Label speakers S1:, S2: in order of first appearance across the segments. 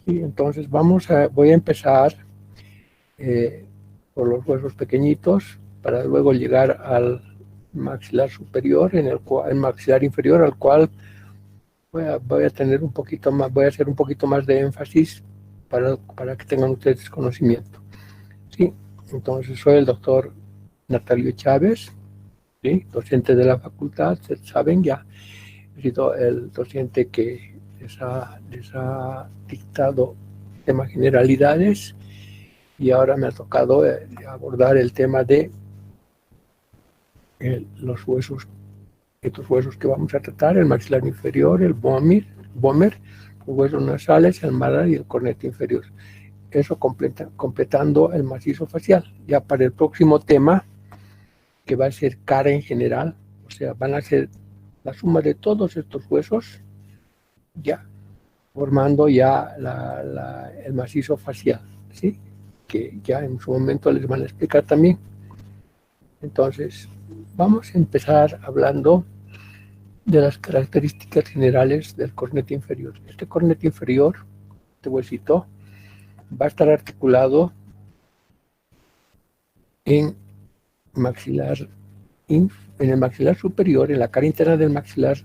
S1: Y entonces voy a empezar por los huesos pequeñitos para luego llegar al maxilar superior, el maxilar inferior, al cual voy a tener un poquito más, voy a hacer un poquito más de énfasis para que tengan ustedes conocimiento. Sí, entonces soy el doctor Natalio Chávez, ¿sí? Docente de la facultad, saben ya, he sido el docente que les ha dictado temas generalidades y ahora me ha tocado abordar el tema de los huesos, estos huesos que vamos a tratar, el maxilar inferior, el vomer, los huesos nasales, el malar y el cornete inferior. Eso completando el macizo facial. Ya para el próximo tema, que va a ser cara en general, o sea, van a ser la suma de todos estos huesos, ya formando ya el macizo facial, ¿sí? Que ya en su momento les van a explicar también. Entonces, vamos a empezar hablando de las características generales del cornete inferior. Este cornete inferior, este huesito, va a estar articulado en maxilar, en el maxilar superior, en la cara interna del maxilar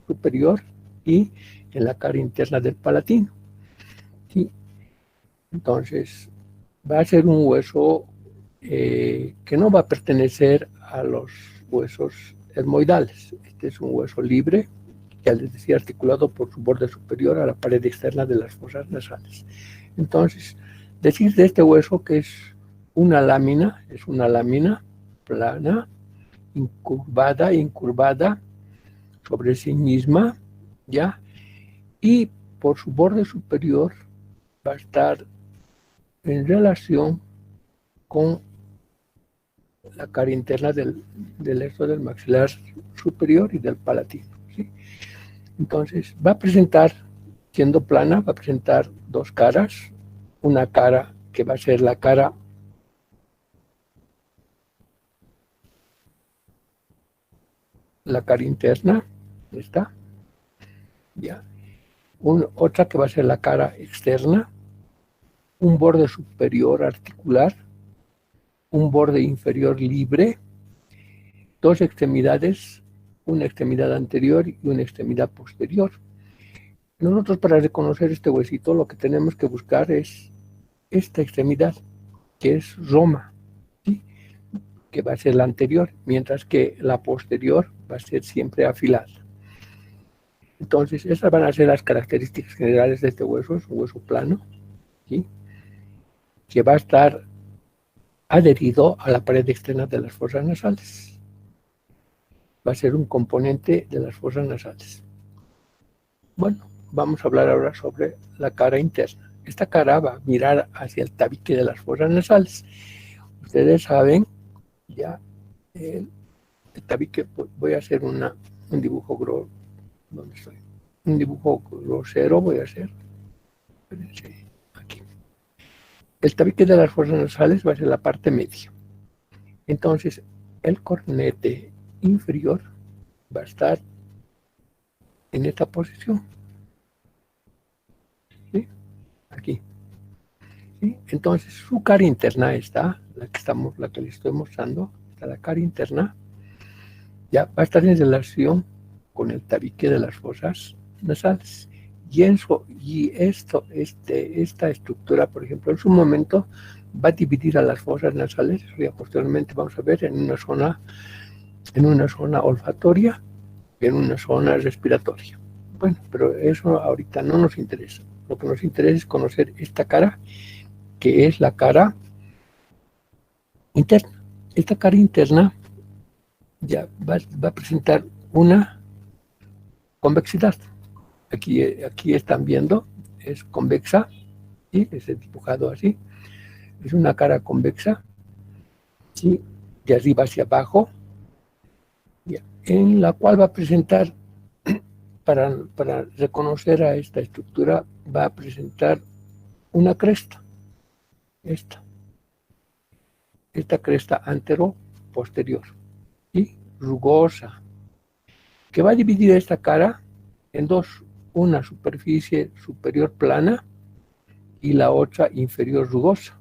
S1: superior y en la cara interna del palatino. ¿Sí? Entonces, va a ser un hueso que no va a pertenecer a los huesos etmoidales. Este es un hueso libre, ya les decía, articulado por su borde superior a la pared externa de las fosas nasales. Entonces, decir de este hueso que es una lámina plana, incurvada sobre sí misma, ¿ya? Y por su borde superior va a estar en relación con la cara interna del esto del maxilar superior y del palatino, ¿sí? Entonces, va a presentar, siendo plana, va a presentar dos caras, una cara que va a ser la cara interna, ¿está? Ya. Otra que va a ser la cara externa, un borde superior articular, un borde inferior libre, dos extremidades, una extremidad anterior y una extremidad posterior. Nosotros para reconocer este huesito lo que tenemos que buscar es esta extremidad, que es Roma, ¿sí? Que va a ser la anterior, mientras que la posterior va a ser siempre afilada. Entonces, esas van a ser las características generales de este hueso, es un hueso plano, ¿sí? Que va a estar adherido a la pared externa de las fosas nasales. Va a ser un componente de las fosas nasales. Bueno, vamos a hablar ahora sobre la cara interna. Esta cara va a mirar hacia el tabique de las fosas nasales. Ustedes saben ya el tabique, voy a hacer un dibujo grosero. ¿Dónde estoy? Un dibujo grosero voy a hacer. Espérense, aquí. El tabique de las fosas nasales va a ser la parte media. Entonces, el cornete inferior va a estar en esta posición, ¿sí? Aquí, ¿sí? Entonces, su cara interna está, la que les estoy mostrando, está la cara interna, ya va a estar en relación con el tabique de las fosas nasales. Esta estructura, por ejemplo, en su momento va a dividir a las fosas nasales, y posteriormente vamos a ver en una zona olfatoria y en una zona respiratoria. Bueno, pero eso ahorita no nos interesa. Lo que nos interesa es conocer esta cara, que es la cara interna. Esta cara interna ya va a presentar una convexidad. Aquí están viendo, es convexa, ¿sí? Es dibujado así. Es una cara convexa, ¿sí? De arriba hacia abajo, ¿ya? En la cual va a presentar, para reconocer a esta estructura, va a presentar una cresta, esta cresta antero-posterior, ¿sí? Rugosa, que va a dividir esta cara en dos, una superficie superior plana y la otra inferior rugosa,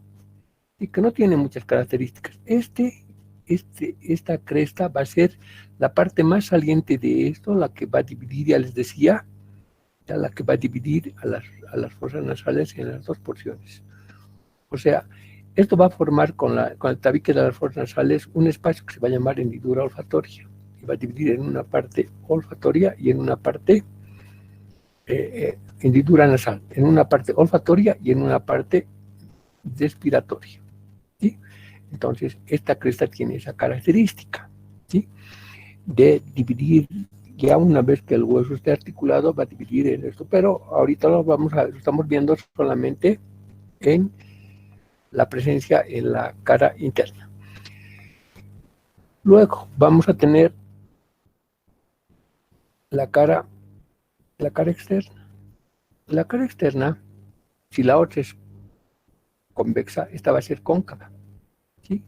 S1: y que no tiene muchas características. Esta cresta va a ser la parte más saliente de esto, la que va a dividir, ya les decía, la que va a dividir a las fosas nasales en las dos porciones. O sea, esto va a formar con el tabique de las fosas nasales un espacio que se va a llamar hendidura olfatoria, y va a dividir en una parte olfatoria y en una parte hendidura nasal, en una parte olfatoria y en una parte respiratoria, ¿sí? Entonces, esta cresta tiene esa característica, ¿sí?, de dividir. Ya una vez que el hueso esté articulado, va a dividir en esto, pero ahorita lo estamos viendo solamente en la presencia en la cara interna. Luego vamos a tener la cara externa. La cara externa, si la otra es convexa, esta va a ser cóncava, ¿sí?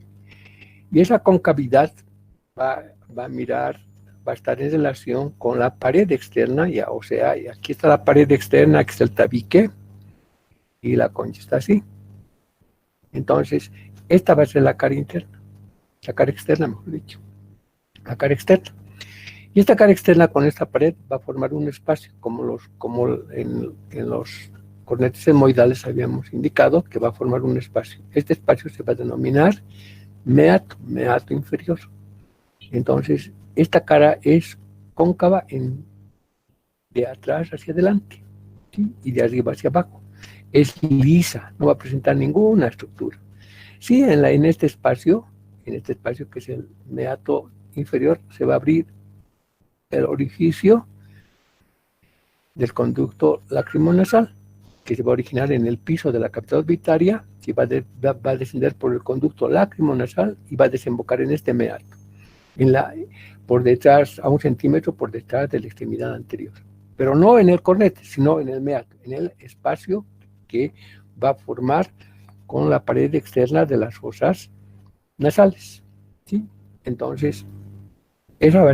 S1: Y esa concavidad va a estar en relación con la pared externa, ya, o sea, y aquí está la pared externa, aquí está el tabique, y la concha está así. Entonces, esta va a ser la cara interna, la cara externa, mejor dicho, la cara externa. Y esta cara externa con esta pared va a formar un espacio, como en los cornetes hemoidales habíamos indicado, que va a formar un espacio. Este espacio se va a denominar meato inferior. Entonces, esta cara es cóncava de atrás hacia adelante, ¿sí?, y de arriba hacia abajo. Es lisa, no va a presentar ninguna estructura. Sí, en este espacio que es el meato inferior, se va a abrir el orificio del conducto lacrimonasal, que se va a originar en el piso de la cavidad orbitaria, que va a descender por el conducto lacrimonasal y va a desembocar en este meato, por detrás, a 1 centímetro por detrás de la extremidad anterior. Pero no en el cornete, sino en el meato, en el espacio que va a formar con la pared externa de las fosas nasales, ¿sí? Entonces, esta va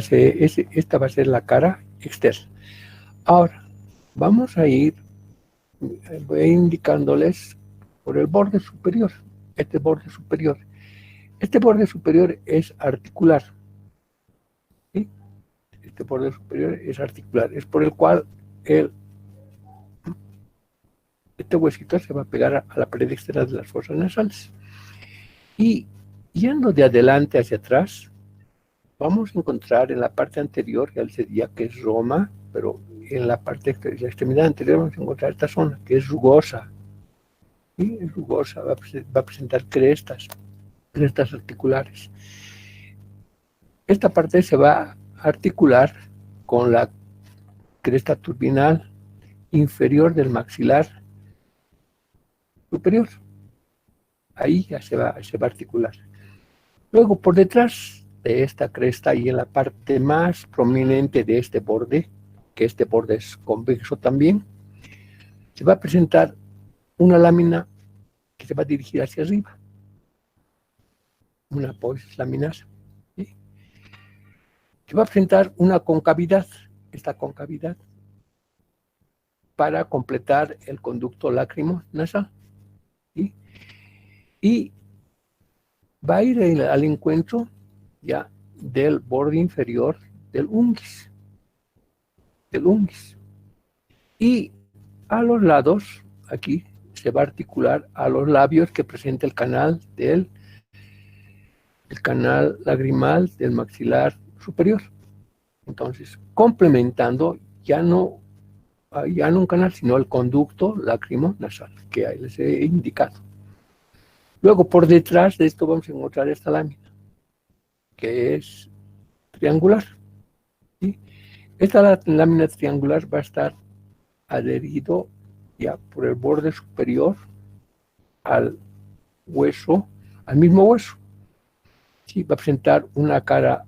S1: a ser la cara externa. Ahora, vamos a ir, voy a ir indicándoles por el borde superior. Este borde superior es articular, ¿sí? Este borde superior es articular, es por el cual este huesito se va a pegar a la pared externa de las fosas nasales. Y yendo de adelante hacia atrás, vamos a encontrar en la parte anterior, ya les decía que es Roma, pero en la extremidad anterior vamos a encontrar esta zona, que es rugosa. ¿Sí? Es rugosa, va a presentar crestas articulares. Esta parte se va a articular con la cresta turbinal inferior del maxilar superior. Ahí ya se va a articular. Luego, por detrás de esta cresta y en la parte más prominente de este borde, que este borde es convexo también, se va a presentar una lámina que se va a dirigir hacia arriba, una aposis laminar, ¿sí? Se va a presentar una concavidad, esta concavidad, para completar el conducto lacrimo-nasal, ¿sí? Y va a ir al encuentro ya del borde inferior del unguis, y a los lados, aquí, se va a articular a los labios que presenta el canal lagrimal del maxilar superior. Entonces, complementando ya no un canal, sino el conducto lacrimo-nasal, que ahí les he indicado. Luego, por detrás de esto vamos a encontrar esta lámina, que es triangular, ¿sí? Esta lámina triangular va a estar adherido ya por el borde superior al hueso, al mismo hueso. Sí, va a presentar una cara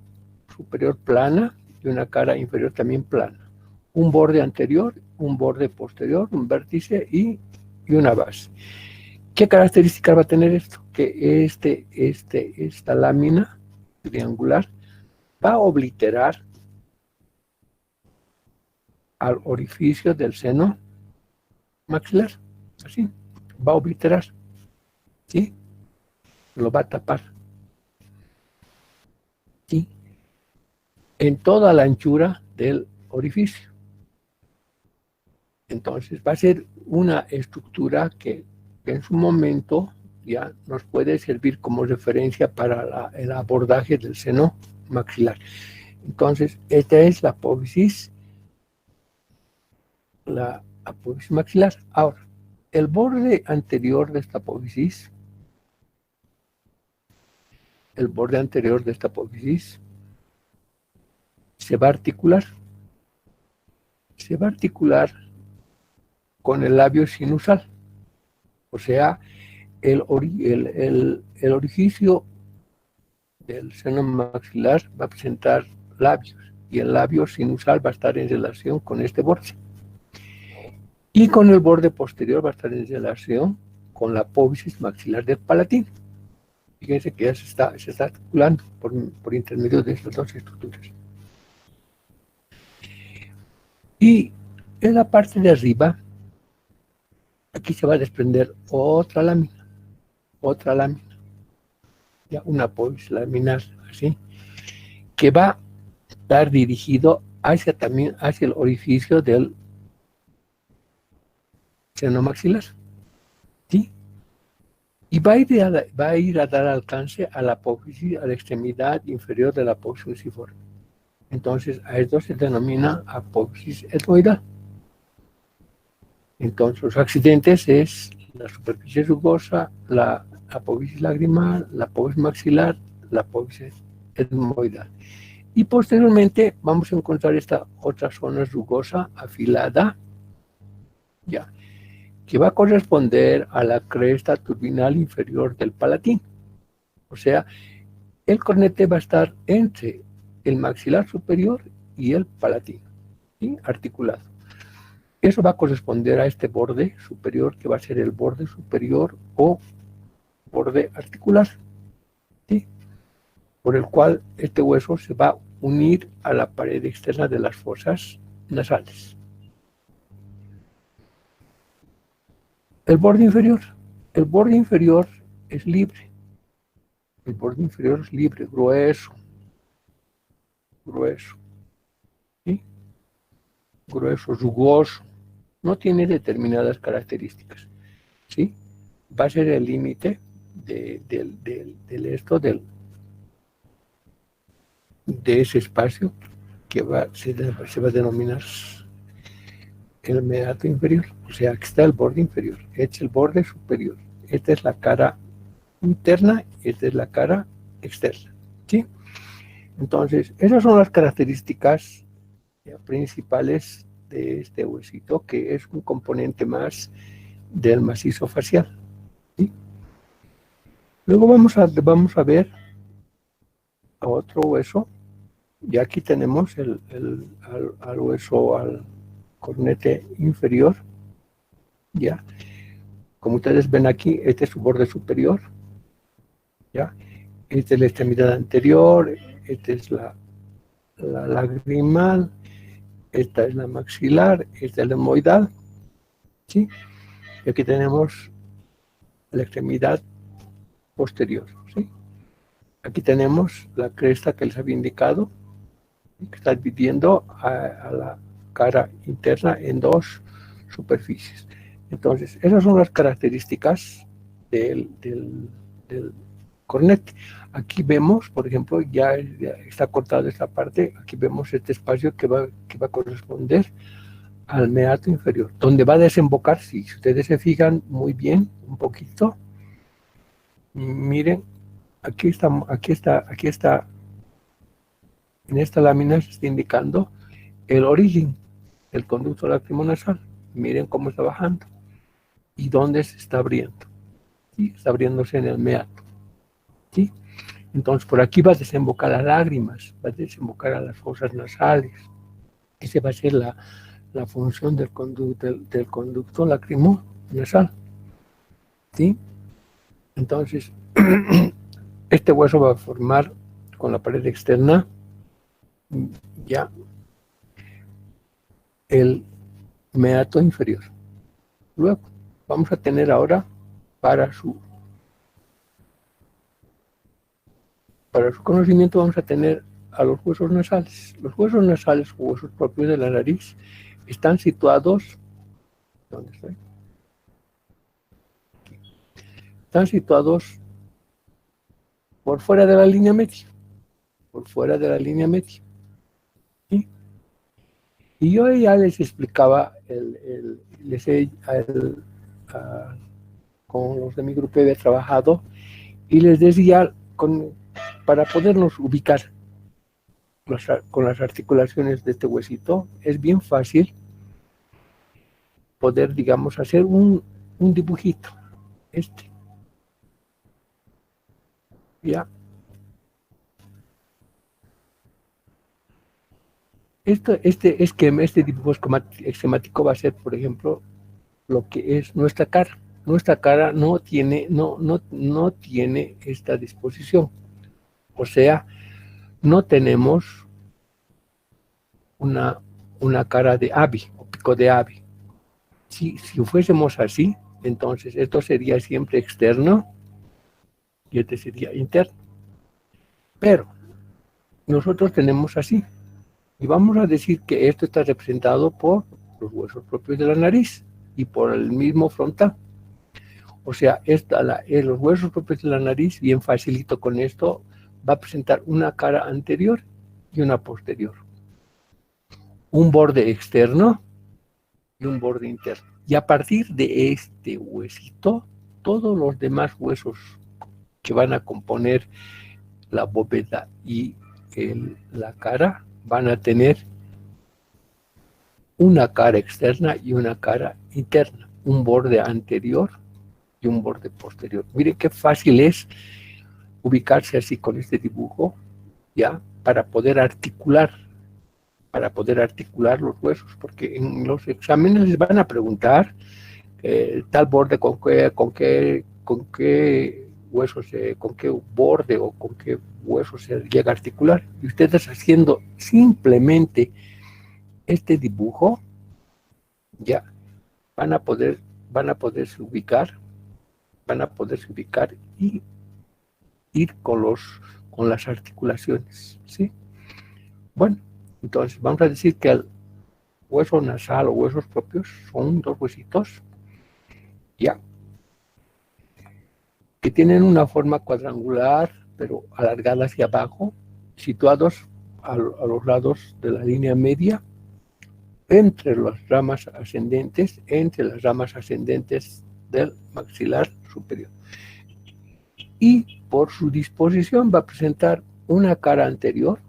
S1: superior plana y una cara inferior también plana. Un borde anterior, un borde posterior, un vértice y una base. ¿Qué características va a tener esto? Que esta lámina triangular va a obliterar al orificio del seno maxilar, así. va a obliterar, ¿sí? Lo va a tapar, ¿sí? En toda la anchura del orificio. Entonces va a ser una estructura que en su momento ya nos puede servir como referencia para el abordaje del seno maxilar. Entonces, esta es la apófisis maxilar. Ahora, el borde anterior de esta apófisis, se va a articular con el labio sinusal. O sea, el orificio del seno maxilar va a presentar labios y el labio sinusal va a estar en relación con este borde. Y con el borde posterior va a estar en relación con la apófisis maxilar del palatino. Fíjense que ya se está articulando por intermedio de estas dos estructuras. Y en la parte de arriba, aquí se va a desprender otra lámina, ya una apófisis laminar, así, que va a estar dirigido también hacia el orificio del seno maxilar, ¿sí? Y va a ir a dar alcance a la apófisis, a la extremidad inferior de la apófisis fusiforme. Entonces, a esto se denomina apófisis etmoidal. Entonces, los accidentes es la superficie rugosa, la apófisis lagrimal, la apófisis maxilar, la apófisis etmoidal. Y posteriormente vamos a encontrar esta otra zona rugosa afilada, ya, que va a corresponder a la cresta turbinal inferior del palatino. O sea, el cornete va a estar entre el maxilar superior y el palatino, ¿sí? Articulado. Eso va a corresponder a este borde superior, que va a ser el borde superior o borde articular, ¿sí? Por el cual este hueso se va a unir a la pared externa de las fosas nasales. El borde inferior es libre. El borde inferior es libre, grueso, ¿sí? Grueso, rugoso. No tiene determinadas características, ¿sí? Va a ser el límite de ese espacio que se va a denominar el meato inferior. O sea, aquí está el borde inferior, este es el borde superior, esta es la cara interna, esta es la cara externa, ¿sí? Entonces, esas son las características principales de este huesito, que es un componente más del macizo facial, ¿sí? Luego vamos a ver a otro hueso, y aquí tenemos al hueso, al cornete inferior, ya. Como ustedes ven aquí, este es su borde superior, ya. Esta es la extremidad anterior, esta es la lagrimal, esta es la maxilar, esta es la etmoidal, ¿sí? Y aquí tenemos la extremidad posterior, ¿sí? Aquí tenemos la cresta que les había indicado, que está dividiendo a la cara interna en dos superficies. Entonces, esas son las características del cornete. Aquí vemos, por ejemplo, ya está cortada esta parte, aquí vemos este espacio que va a corresponder al meato inferior, donde va a desembocar, si ustedes se fijan muy bien, un poquito, miren, aquí está, en esta lámina se está indicando el origen del conducto lacrimonasal. Miren cómo está bajando y dónde se está abriendo. ¿Sí? Está abriéndose en el meato, ¿sí? Entonces, por aquí va a desembocar las lágrimas, va a desembocar a las fosas nasales. Esa va a ser la función del conducto lacrimonasal, ¿sí? Entonces, este hueso va a formar con la pared externa ya el meato inferior. Luego, vamos a tener ahora para su conocimiento, vamos a tener a los huesos nasales. Los huesos nasales o huesos propios de la nariz están situados, ¿dónde estoy? Están situados por fuera de la línea media, por fuera de la línea media. ¿Sí? Y yo ya les explicaba, con los de mi grupo había trabajado y les decía, para podernos ubicar con las articulaciones de este huesito, es bien fácil poder, digamos, hacer un dibujito. ¿Ya? Este dibujo esquemático va a ser, por ejemplo, lo que es nuestra cara. Nuestra cara no tiene esta disposición. O sea, no tenemos una cara de ave o pico de ave. Si fuésemos así, entonces esto sería siempre externo y este sería interno. Pero nosotros tenemos así. Y vamos a decir que esto está representado por los huesos propios de la nariz y por el mismo frontal. O sea, los huesos propios de la nariz, bien facilito con esto, va a presentar una cara anterior y una posterior. Un borde externo y un borde interno. Y a partir de este huesito, todos los demás huesos que van a componer la bóveda y la cara van a tener una cara externa y una cara interna, un borde anterior y un borde posterior. Mire qué fácil es ubicarse así con este dibujo, ¿ya? Para poder articular los huesos, porque en los exámenes les van a preguntar tal borde con qué huesos, con qué borde o con qué hueso se llega a articular. Y ustedes haciendo simplemente este dibujo, ya van a poderse ubicar y ir con las articulaciones, ¿sí? Bueno, entonces vamos a decir que el hueso nasal o huesos propios son dos huesitos, ya, que tienen una forma cuadrangular, pero alargada hacia abajo, situados a los lados de la línea media, entre las ramas ascendentes del maxilar superior. Y por su disposición va a presentar una cara anterior,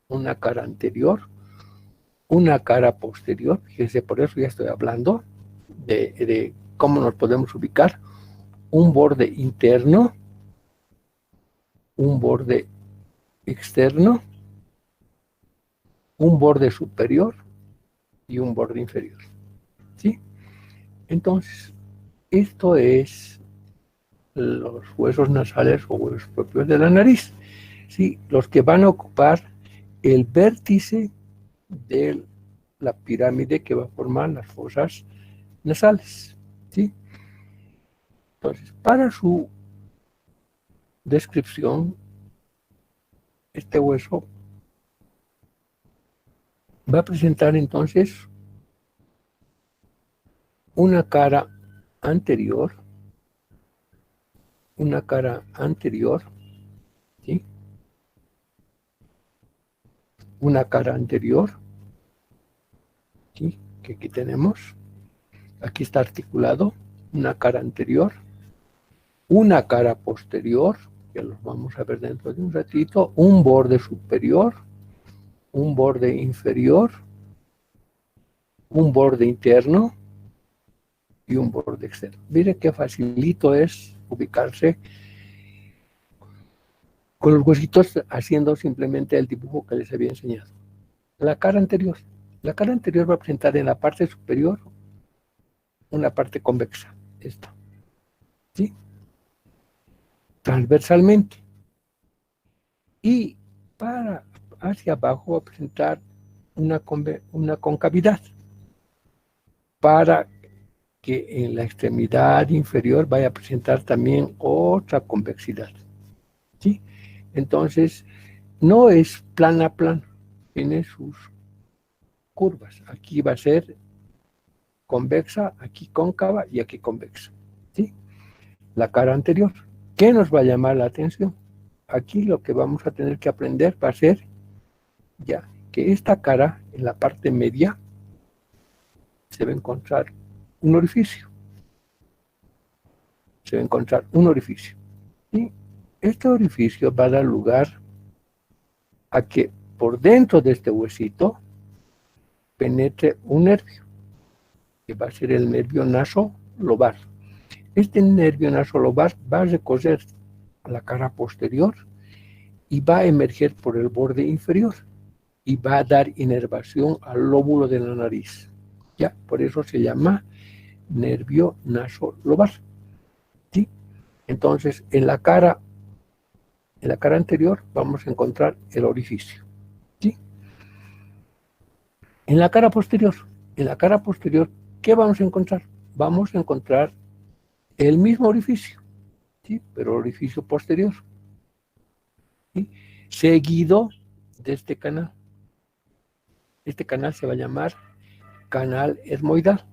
S1: una cara posterior. Fíjense, por eso ya estoy hablando de cómo nos podemos ubicar. Un borde interno, un borde externo, un borde superior y un borde inferior. ¿Sí? Entonces, esto es los huesos nasales o huesos propios de la nariz, ¿sí? Los que van a ocupar el vértice de la pirámide que va a formar las fosas nasales, ¿sí? Entonces, para su descripción, este hueso va a presentar entonces una cara anterior, ¿sí? Una cara anterior, ¿sí? Que aquí tenemos, aquí está articulado, una cara anterior, una cara posterior, que los vamos a ver dentro de un ratito, un borde superior, un borde inferior, un borde interno y un borde externo. Mire qué facilito es ubicarse con los huesitos haciendo simplemente el dibujo que les había enseñado. La cara anterior. La cara anterior va a presentar en la parte superior una parte convexa. Esto. ¿Sí? Transversalmente. Y hacia abajo va a presentar una concavidad para que en la extremidad inferior vaya a presentar también otra convexidad, ¿sí? Entonces, no es plana a plano, tiene sus curvas. Aquí va a ser convexa, aquí cóncava y aquí convexa, ¿sí? La cara anterior. ¿Qué nos va a llamar la atención? Aquí lo que vamos a tener que aprender va a ser ya que esta cara, en la parte media, se va a encontrar un orificio. Se va a encontrar un orificio. Y este orificio va a dar lugar a que por dentro de este huesito penetre un nervio, que va a ser el nervio nasolobar. Este nervio nasolobar va a recorrer la cara posterior y va a emerger por el borde inferior y va a dar inervación al lóbulo de la nariz. Ya, por eso se llama nervio nasolobar, ¿sí? Entonces, en la cara anterior vamos a encontrar el orificio, ¿sí? En la cara posterior, ¿qué vamos a encontrar? Vamos a encontrar el mismo orificio, ¿sí? Pero el orificio posterior, ¿sí? Seguido de este canal. Este canal se va a llamar canal etmoidal,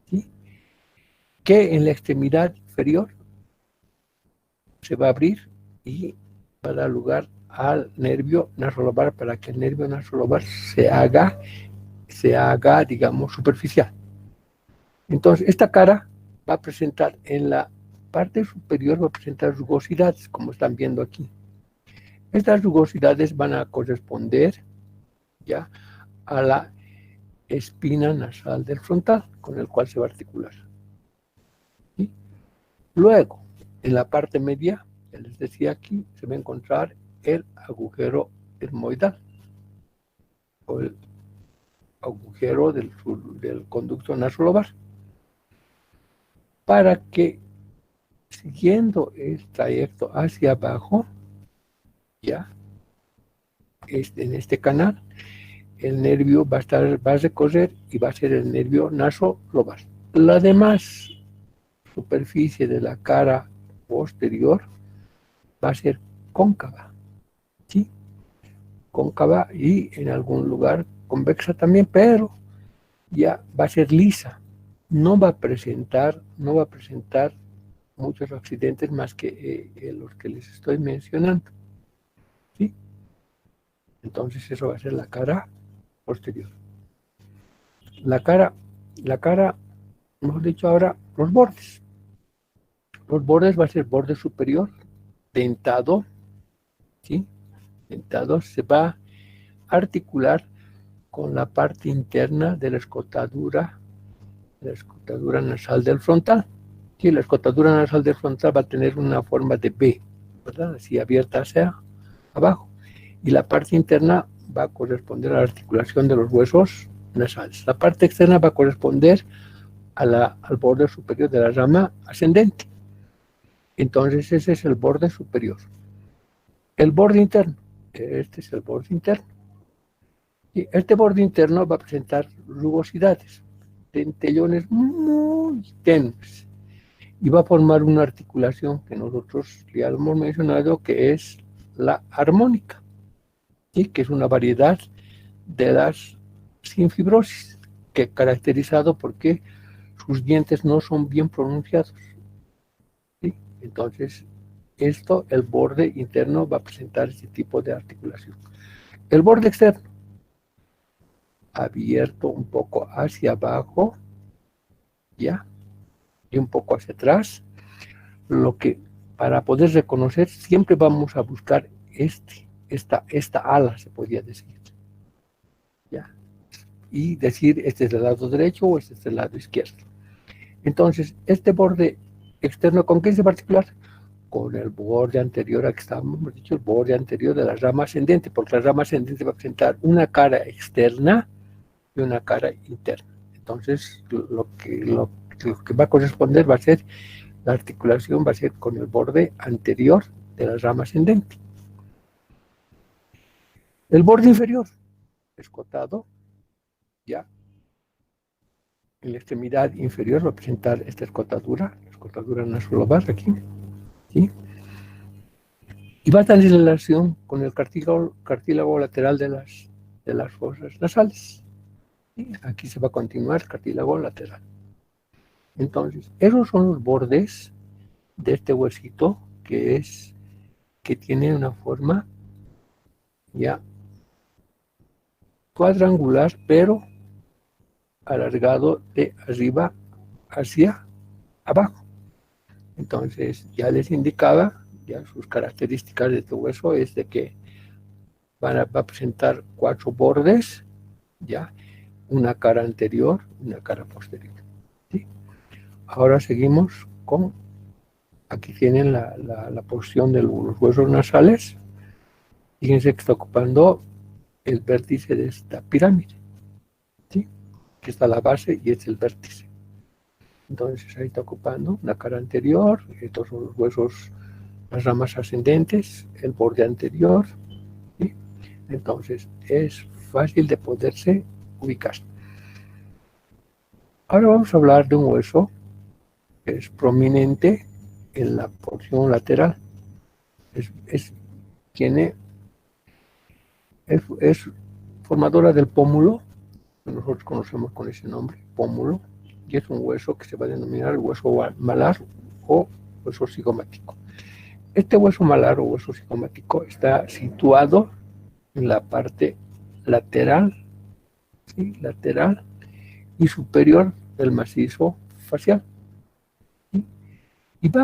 S1: ¿sí? Que en la extremidad inferior se va a abrir y va a dar lugar al nervio nasolobar para que el nervio nasolobar se haga, digamos, superficial. Entonces, esta cara va a presentar en la parte superior, va a presentar rugosidades, como están viendo aquí. Estas rugosidades van a corresponder ya a la espina nasal del frontal, con el cual se va a articular, ¿sí? Luego, en la parte media, ya les decía aquí, se va a encontrar el agujero etmoidal, o el agujero del conducto nasolobar, para que, siguiendo el trayecto hacia abajo, ya, en este canal, el nervio va a recorrer y va a ser el nervio nasolobar. La demás superficie de la cara posterior va a ser cóncava, ¿sí? Cóncava y en algún lugar convexa también, pero ya va a ser lisa. No va a presentar muchos accidentes más que los que les estoy mencionando, ¿sí? Entonces eso va a ser la cara posterior. La cara, mejor dicho ahora, los bordes. Los bordes va a ser borde superior, dentado, ¿sí? Dentado se va a articular con la parte interna de la escotadura nasal del frontal. Sí, la escotadura nasal del frontal va a tener una forma de B, ¿verdad? Así abierta hacia abajo. Y la parte interna va a corresponder a la articulación de los huesos nasales. La parte externa va a corresponder al borde superior de la rama ascendente. Entonces ese es el borde superior. El borde interno, este es el borde interno. Y este borde interno va a presentar rugosidades, dentellones muy tenues, y va a formar una articulación que nosotros ya hemos mencionado, que es la armónica, ¿sí? Que es una variedad de las sin fibrosis, que es caracterizado porque sus dientes no son bien pronunciados, ¿sí? Entonces, el borde interno va a presentar este tipo de articulación. El borde externo, abierto un poco hacia abajo, ¿ya? Y un poco hacia atrás, lo que para poder reconocer siempre vamos a buscar esta ala, se podría decir, ¿ya? Y decir, este es el lado derecho o este es el lado izquierdo. Entonces, este borde externo, ¿con qué se va a articular? Con el borde anterior, aquí hemos dicho, el borde anterior de la rama ascendente, porque la rama ascendente va a presentar una cara externa y una cara interna. Entonces, lo que va a corresponder va a ser, la articulación va a ser con el borde anterior de la rama ascendente. El borde inferior, escotado, ya, En la extremidad inferior va a presentar esta escotadura, la escotadura nasolobar aquí, ¿sí? Y va a tener relación con el cartílago lateral de las fosas nasales. ¿Sí? Aquí se va a continuar el cartílago lateral. Entonces, esos son los bordes de este huesito que tiene una forma ya cuadrangular, pero alargado de arriba hacia abajo. Entonces, ya les indicaba, ya sus características de este hueso es de que va a presentar 4 bordes, ya, una cara anterior, una cara posterior. ¿Sí? Ahora seguimos con, aquí tienen la porción de los huesos nasales. Fíjense que está ocupando el vértice de esta pirámide, ¿sí? Que está la base y es el vértice. Entonces ahí está ocupando la cara anterior, estos son los huesos, las ramas ascendentes, el borde anterior, ¿sí? Entonces es fácil de poderse ubicar. Ahora vamos a hablar de un hueso que es prominente en la porción lateral. Tiene, es formadora del pómulo, que nosotros conocemos con ese nombre, pómulo, y es un hueso que se va a denominar hueso malar o hueso cigomático. Este hueso malar o hueso cigomático está situado en la parte lateral, ¿sí? Lateral y superior del macizo facial. ¿Sí? Y va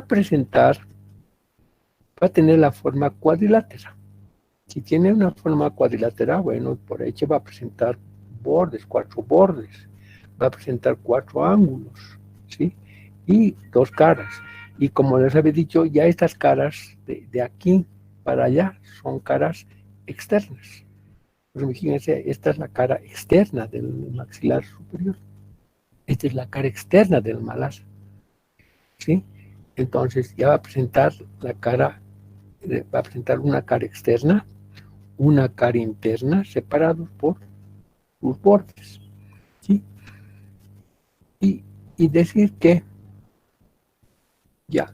S1: a tener la forma cuadrilátera. Si tiene una forma cuadrilátera, bueno, por ahí se va a presentar bordes, 4 bordes, va a presentar 4 ángulos, ¿sí? Y 2 caras. Y como les había dicho, ya estas caras de aquí para allá son caras externas. Pues imagínense, esta es la cara externa del maxilar superior. Esta es la cara externa del malar, ¿sí? Entonces ya va a presentar va a presentar una cara externa, una cara interna, separados por sus bordes, ¿sí? Y decir que ya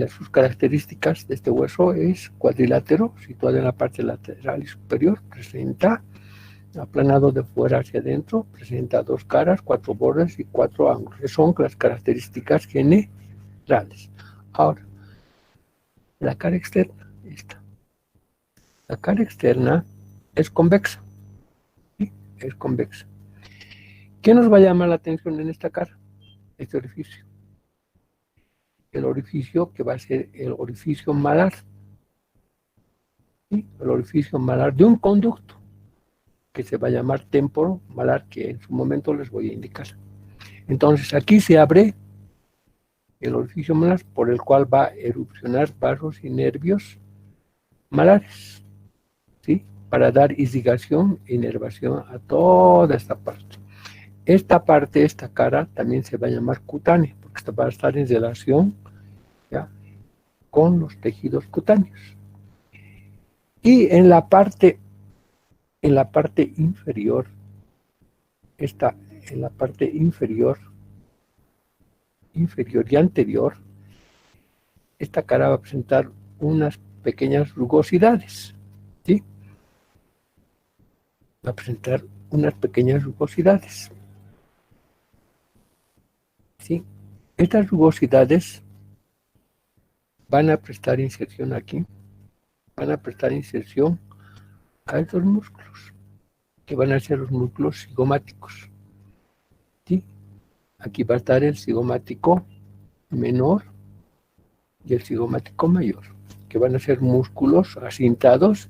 S1: sus características de este hueso es cuadrilátero, situado en la parte lateral y superior, presenta aplanado de fuera hacia adentro, presenta 2 caras, 4 bordes y 4 ángulos. Esas son las características generales. Ahora, la cara externa, esta. La cara externa es convexa, ¿sí? Es convexa. ¿Qué nos va a llamar la atención en esta cara? Este orificio. El orificio que va a ser el orificio malar, ¿sí? El orificio malar de un conducto que se va a llamar témporo malar, que en su momento les voy a indicar. Entonces aquí se abre el orificio malar por el cual va a erupcionar vasos y nervios malares, ¿sí? Para dar irrigación e inervación a toda esta parte. Esta parte, esta cara, también se va a llamar cutánea, porque va a estar en relación, ¿ya?, con los tejidos cutáneos. Y en la parte inferior, en la parte inferior y anterior, esta cara va a presentar unas pequeñas rugosidades, ¿sí? Va a presentar unas pequeñas rugosidades, ¿sí? Estas rugosidades van a prestar inserción aquí, van a prestar inserción a estos músculos, que van a ser los músculos cigomáticos, ¿sí? Aquí va a estar el cigomático menor y el cigomático mayor, que van a ser músculos acintados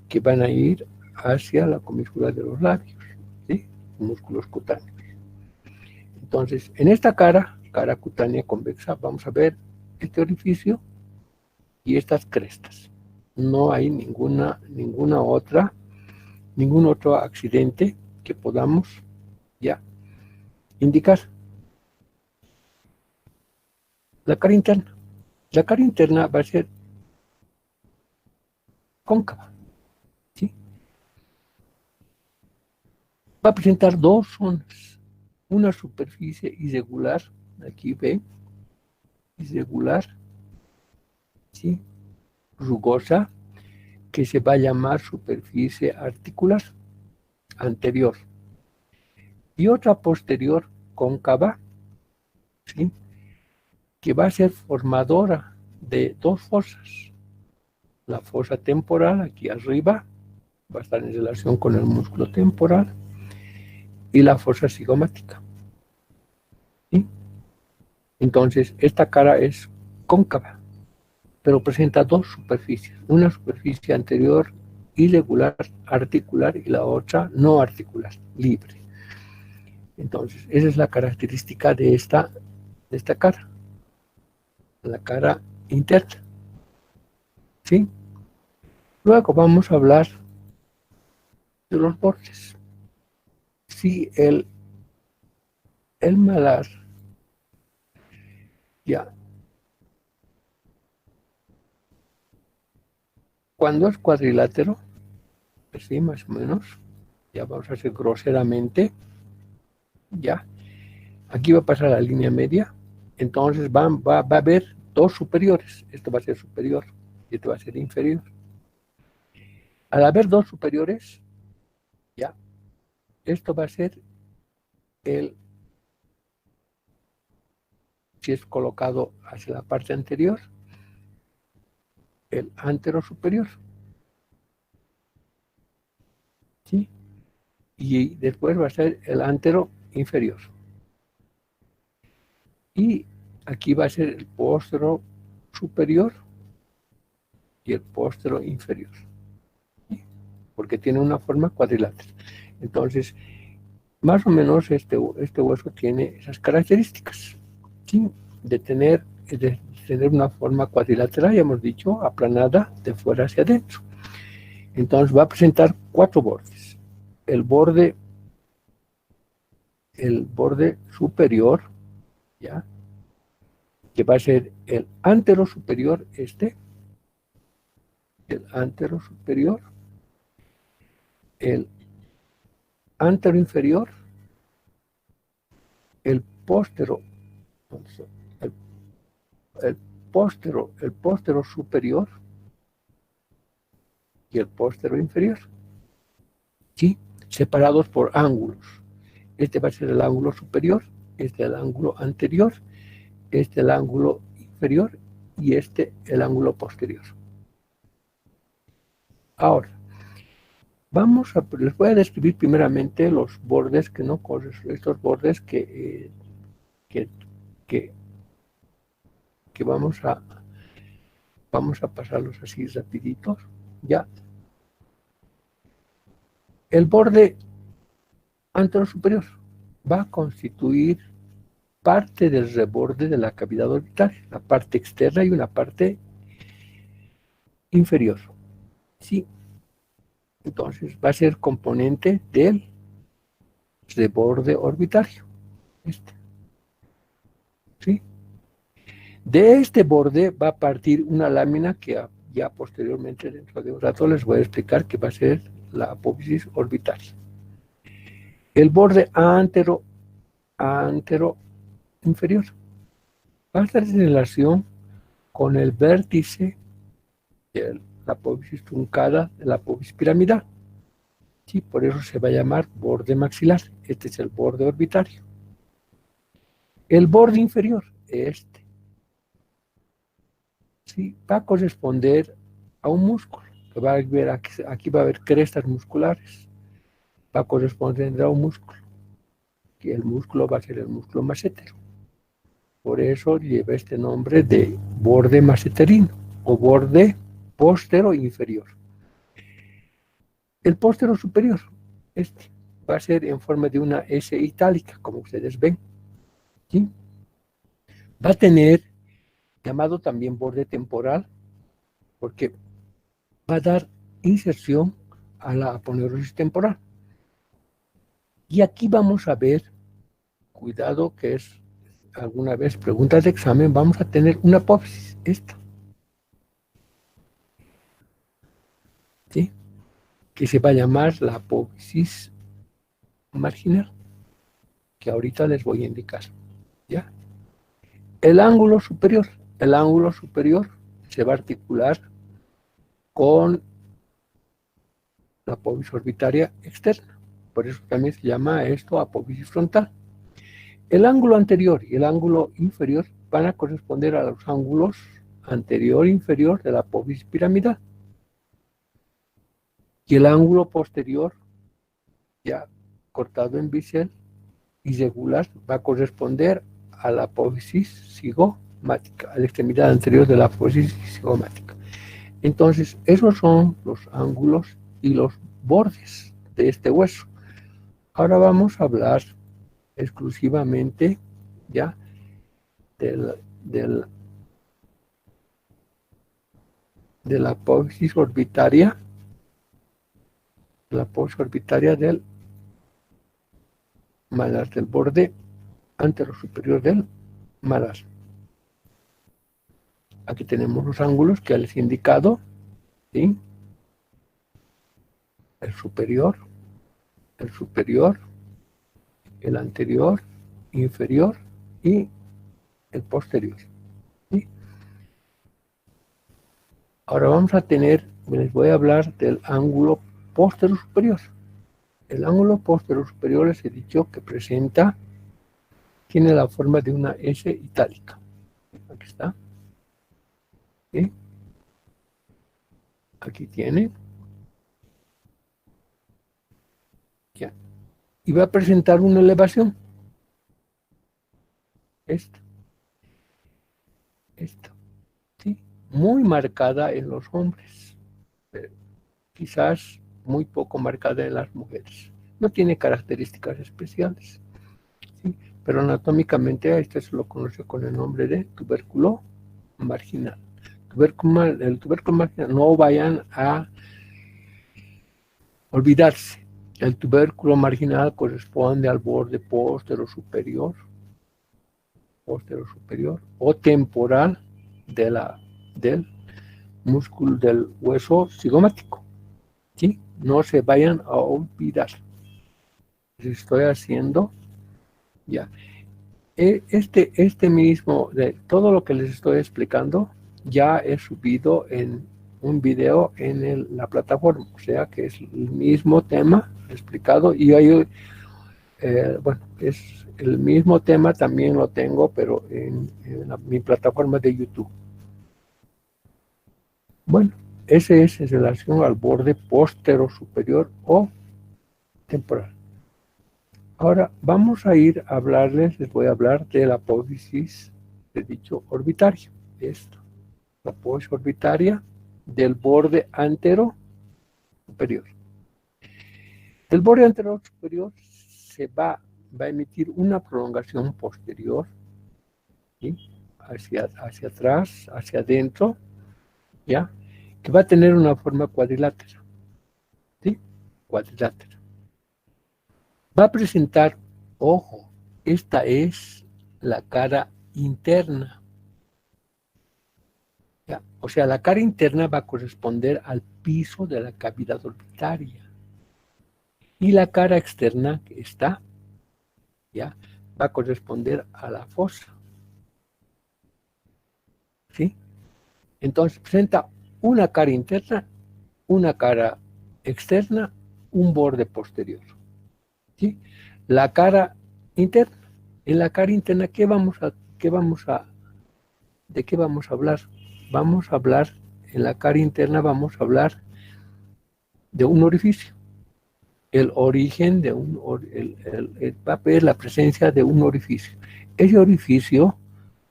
S1: que van a ir hacia la comisura de los labios, ¿sí? Músculos cutáneos. Entonces, en esta cara cutánea convexa, vamos a ver este orificio y estas crestas. No hay ningún otro accidente que podamos ya indicar. La cara interna. La cara interna va a ser cóncava, ¿sí? Va a presentar 2 zonas. una superficie irregular, aquí ven, irregular, ¿sí? Rugosa, que se va a llamar superficie articular anterior, y otra posterior cóncava, ¿sí? Que va a ser formadora de dos fosas. La fosa temporal, aquí arriba, va a estar en relación con el músculo temporal, y la fosa cigomática, ¿sí? Entonces, esta cara es cóncava, pero presenta dos superficies, una superficie anterior irregular, articular, y la otra no articular, libre. Entonces, esa es la característica de esta cara, la cara interna, ¿sí? Luego vamos a hablar de los bordes. Si el malar, ya, cuando es cuadrilátero, pues sí, más o menos, ya vamos a hacer groseramente, ya, aquí va a pasar la línea media, entonces va a haber dos superiores, esto va a ser superior y esto va a ser inferior. Al haber dos superiores, ya, esto va a ser si es colocado hacia la parte anterior, el antero superior, ¿sí? Y después va a ser el antero inferior. Y aquí va a ser el póstero superior y el póstero inferior, ¿sí? Porque tiene una forma cuadrilátera. Entonces, más o menos este hueso tiene esas características, ¿sí? De tener una forma cuadrilateral, ya hemos dicho, aplanada de fuera hacia adentro. Entonces va a presentar cuatro bordes. El borde superior, ¿ya? Que va a ser el antero superior, el antero superior, el antero inferior, el póstero, el, el póstero superior y el póstero inferior, ¿sí? Separados por ángulos. Este va a ser el ángulo superior, este el ángulo anterior, este el ángulo inferior y este el ángulo posterior. Ahora, les voy a describir primeramente los bordes que no corresponden, estos bordes que vamos a pasarlos así rapiditos. Ya. El borde anterosuperior va a constituir parte del reborde de la cavidad orbital, la parte externa y una parte inferior. Sí. Entonces va a ser componente del reborde orbitario. ¿Sí? De este borde va a partir una lámina que ya posteriormente, dentro de un rato, les voy a explicar que va a ser la apófisis orbitaria. El borde antero inferior va a estar en relación con el vértice de la apófisis truncada de la apófisis piramidal. Sí, por eso se va a llamar borde maxilar. Este es el borde orbitario. El borde inferior, sí, va a corresponder a un músculo. Que va a ver aquí va a haber crestas musculares. Va a corresponder a un músculo. Y el músculo va a ser el músculo massetero. Por eso lleva este nombre de borde masseterino o borde póstero inferior. El póstero superior, va a ser en forma de una S itálica, como ustedes ven, ¿sí? Va a tener, llamado también borde temporal, porque va a dar inserción a la aponeurosis temporal. Y aquí vamos a ver, cuidado que es alguna vez preguntas de examen, vamos a tener una apófisis, ¿sí? Que se va a llamar la apófisis marginal. que ahorita les voy a indicar. ¿Ya? El ángulo superior se va a articular con la apófisis orbitaria externa. Por eso también se llama esto apófisis frontal. El ángulo anterior y el ángulo inferior van a corresponder a los ángulos anterior e inferior de la apófisis piramidal. Y el ángulo posterior, ya cortado en bisel, irregular, va a corresponder a la apófisis cigomática, a la extremidad anterior de la apófisis cigomática. Entonces, esos son los ángulos y los bordes de este hueso. Ahora vamos a hablar exclusivamente ya de la apófisis orbitaria, del malar, del borde anterosuperior del malar. Aquí tenemos los ángulos que les he indicado, ¿sí? El superior, el anterior, inferior y el posterior, ¿sí? Ahora les voy a hablar del ángulo posterior-superior. El ángulo posterior-superior les he dicho que tiene la forma de una S itálica. Aquí está. ¿Sí? Aquí tiene. Ya. Y va a presentar una elevación. Esta. ¿Sí? Muy marcada en los hombres. Pero quizás muy poco marcada en las mujeres. No tiene características especiales, ¿sí? Pero anatómicamente a este se lo conoce con el nombre de tubérculo marginal. El tubérculo marginal, no vayan a olvidarse. El tubérculo marginal corresponde al borde postero superior o temporal del músculo del hueso cigomático. ¿Sí? No se vayan a olvidar. Les estoy haciendo ya. Este mismo, de todo lo que les estoy explicando, ya he subido en un video en la plataforma, o sea que es el mismo tema explicado y hay, bueno, es el mismo tema, también lo tengo, pero en mi plataforma de YouTube. Bueno, ese es en relación al borde postero superior o temporal. Ahora vamos a ir a les voy a hablar de la apófisis de dicho orbitario. Esto, la apófisis orbitaria del borde antero superior. Del borde antero superior se va a emitir una prolongación posterior, ¿sí? hacia atrás, hacia adentro, ¿ya? Que va a tener una forma cuadrilátera, ¿sí? Cuadrilátera. Va a presentar, ojo, esta es la cara interna. ¿Ya? O sea, la cara interna va a corresponder al piso de la cavidad orbitaria. Y la cara externa que está, ¿ya? Va a corresponder a la fosa. ¿Sí? Entonces presenta una cara interna, una cara externa, un borde posterior. ¿Sí? La cara interna. En la cara interna, ¿de qué vamos a hablar? Vamos a hablar, en la cara interna vamos a hablar de un orificio. El origen de va a ver la presencia de un orificio. Ese orificio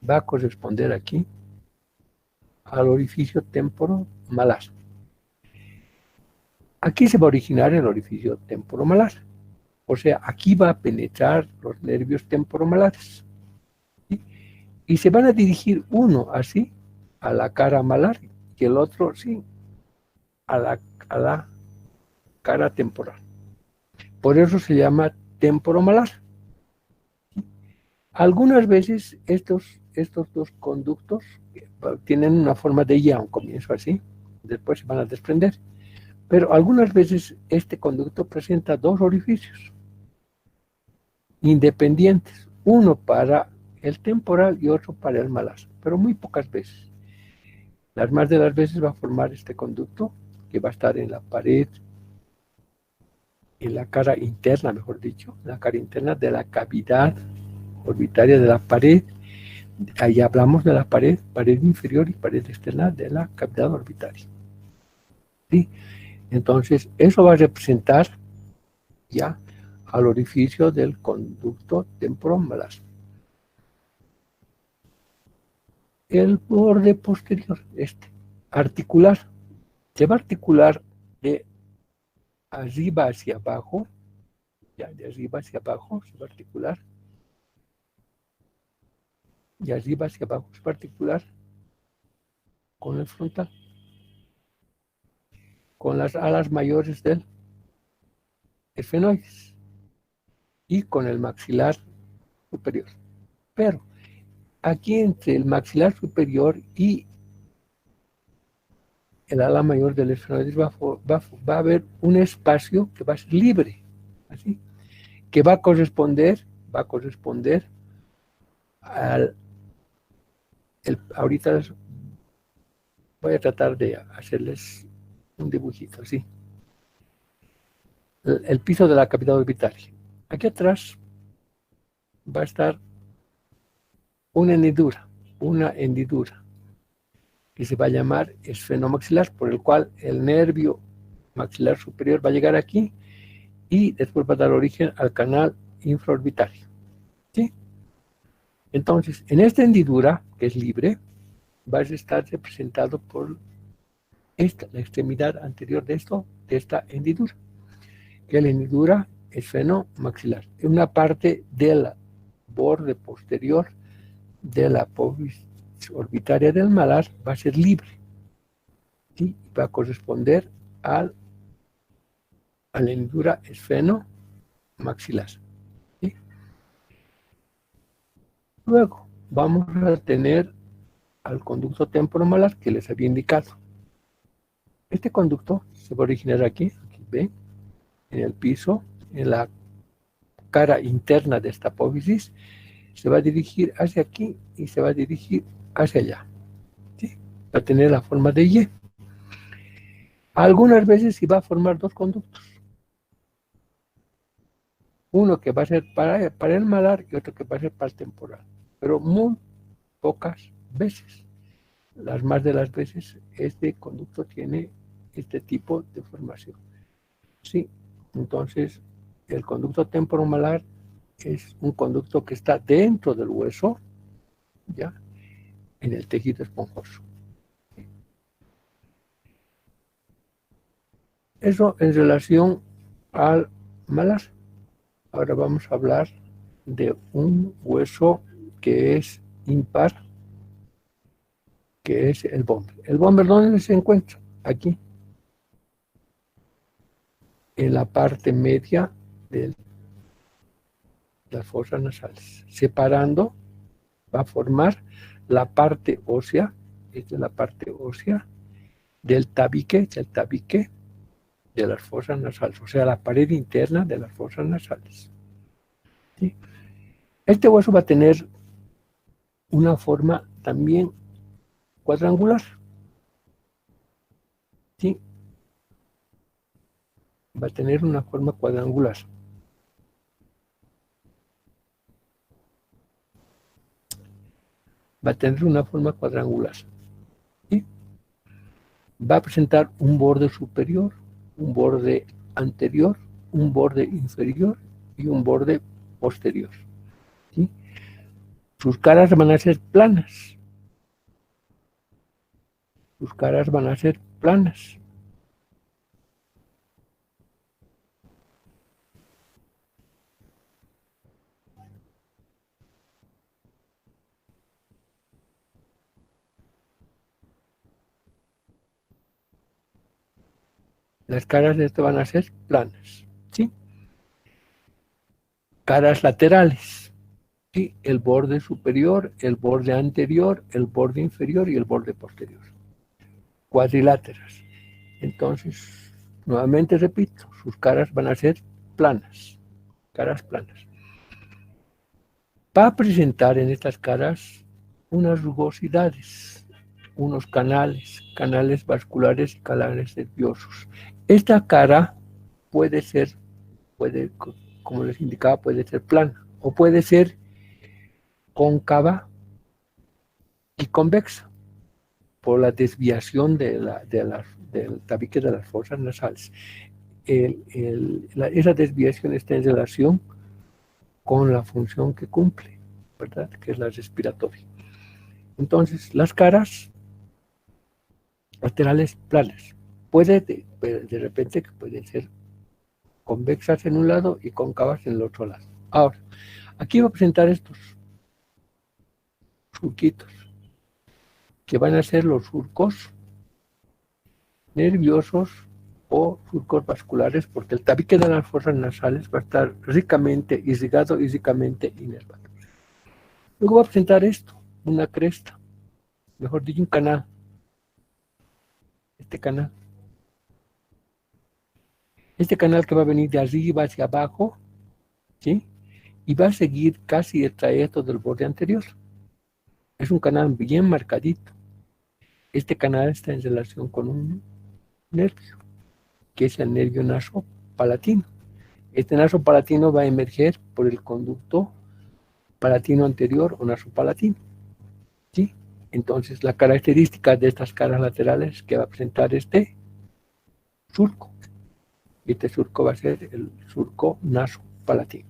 S1: va a corresponder aquí al orificio temporomalar. Aquí se va a originar el orificio temporomalar. O sea, aquí va a penetrar los nervios temporomalares. ¿Sí? Y se van a dirigir uno así a la cara malar y el otro sí a la cara temporal. Por eso se llama temporomalar. Algunas veces estos dos conductos tienen una forma de Y a un comienzo así, después se van a desprender. Pero algunas veces este conducto presenta dos orificios. independientes, uno para el temporal y otro para el malar, pero muy pocas veces. Las más de las veces va a formar este conducto que va a estar en la pared, en la cara interna, mejor dicho, la cara interna de la cavidad orbitaria de la pared. Ahí hablamos de la pared inferior y pared externa de la cavidad orbitaria. ¿Sí? Entonces, eso va a representar ya al orificio del conducto temporal. El borde posterior, articular, se va a articular de arriba hacia abajo, ya de arriba hacia abajo se va a articular, de arriba hacia abajo se va a articular con el frontal, con las alas mayores del esfenoides y con el maxilar superior. Pero aquí entre el maxilar superior y el ala mayor del esfenoides va a haber un espacio que va a ser libre, así, que va a corresponder al, ahorita voy a tratar de hacerles un dibujito así. El piso de la cavidad orbitaria. Aquí atrás va a estar una hendidura que se va a llamar esfenomaxilar, por el cual el nervio maxilar superior va a llegar aquí y después va a dar origen al canal infraorbitario. ¿Sí? Entonces, en esta hendidura, que es libre, va a estar representado por la extremidad anterior de esta hendidura, que es la hendidura esfenomaxilar. Es una parte del borde posterior de la apófisis orbitaria del malar, va a ser libre, ¿sí? Va a corresponder a la hendidura esfenomaxilar. ¿Sí? Luego vamos a tener al conducto temporomalar que les había indicado. Este conducto se va a originar aquí ¿ven? En el piso, en la cara interna de esta apófisis, se va a dirigir hacia aquí y se va a dirigir hacia allá. ¿Sí? Va a tener la forma de Y. Algunas veces sí va a formar dos conductos. Uno que va a ser para el malar y otro que va a ser para el temporal. Pero muy pocas veces. Las más de las veces este conducto tiene este tipo de formación. Sí, entonces el conducto temporomalar es un conducto que está dentro del hueso, ya, en el tejido esponjoso. Eso en relación al malar. Ahora vamos a hablar de un hueso que es impar, que es el bomber. ¿El bomber dónde se encuentra? Aquí, en la parte media de las fosas nasales. Separando, va a formar la parte ósea, esta es la parte ósea del tabique de las fosas nasales, o sea, la pared interna de las fosas nasales. ¿Sí? Este hueso va a tener una forma también cuadrangular. ¿Sí? Va a tener una forma cuadrangular. Va a tener una forma cuadrangular. ¿Sí? Va a presentar un borde superior, un borde anterior, un borde inferior y un borde posterior. ¿Sí? Sus caras van a ser planas. Sus caras van a ser planas. Las caras de esto van a ser planas. ¿Sí? Caras laterales. ¿Sí? El borde superior, el borde anterior, el borde inferior y el borde posterior. Cuadriláteras. Entonces, nuevamente repito, sus caras van a ser planas. Caras planas. va a presentar en estas caras unas rugosidades, unos canales vasculares y canales nerviosos. Esta cara puede ser, como les indicaba, puede ser plana o puede ser cóncava y convexa por la desviación del tabique de las fosas nasales. Esa desviación está en relación con la función que cumple, ¿verdad? Que es la respiratoria. Entonces, las caras laterales planas, de repente que pueden ser convexas en un lado y cóncavas en el otro lado. Ahora, aquí voy a presentar estos surquitos, que van a ser los surcos nerviosos o surcos vasculares, porque el tabique de las fosas nasales va a estar ricamente irrigado y ricamente inervado. Luego voy a presentar esto, una cresta, mejor dicho, un canal. Este canal que va a venir de arriba hacia abajo, ¿sí? Y va a seguir casi el trayecto del borde anterior. Es un canal bien marcadito. Este canal está en relación con un nervio, que es el nervio nasopalatino. Este nasopalatino va a emerger por el conducto palatino anterior o nasopalatino, ¿sí? Entonces, la característica de estas caras laterales que va a presentar este surco. Este surco va a ser el surco nasopalatino.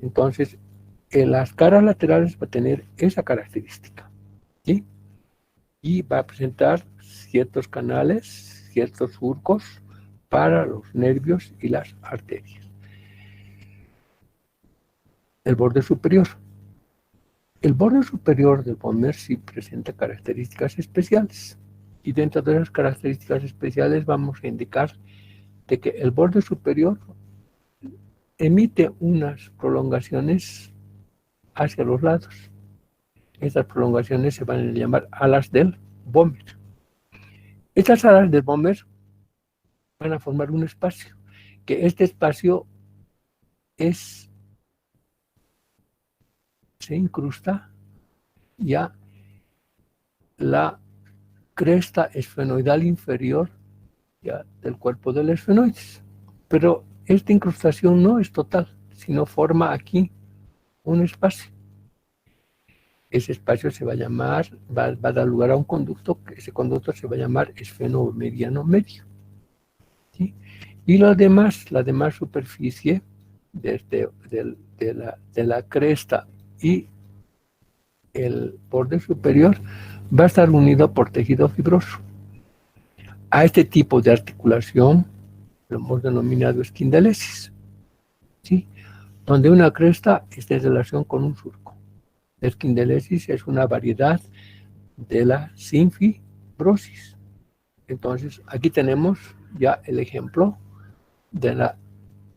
S1: Entonces, en las caras laterales va a tener esa característica, ¿sí? Y va a presentar ciertos canales, ciertos surcos para los nervios y las arterias. El borde superior. El borde superior del pómer sí presenta características especiales. Y dentro de esas características especiales vamos a indicar de que el borde superior emite unas prolongaciones hacia los lados. Estas prolongaciones se van a llamar alas del pómer. Estas alas del pómer van a formar un espacio, que este espacio se incrusta ya la cresta esfenoidal inferior ya del cuerpo del esfenoides. Pero esta incrustación no es total, sino forma aquí un espacio. Ese espacio se va a llamar, va a dar lugar a un conducto, que ese conducto se va a llamar esfenomeriano medio, ¿sí? Y la demás superficie de la cresta y el borde superior va a estar unido por tejido fibroso. A este tipo de articulación lo hemos denominado esquindalesis, ¿sí? Donde una cresta está en relación con un surco. La esquindalesis es una variedad de la sinfibrosis. Entonces, aquí tenemos ya el ejemplo de la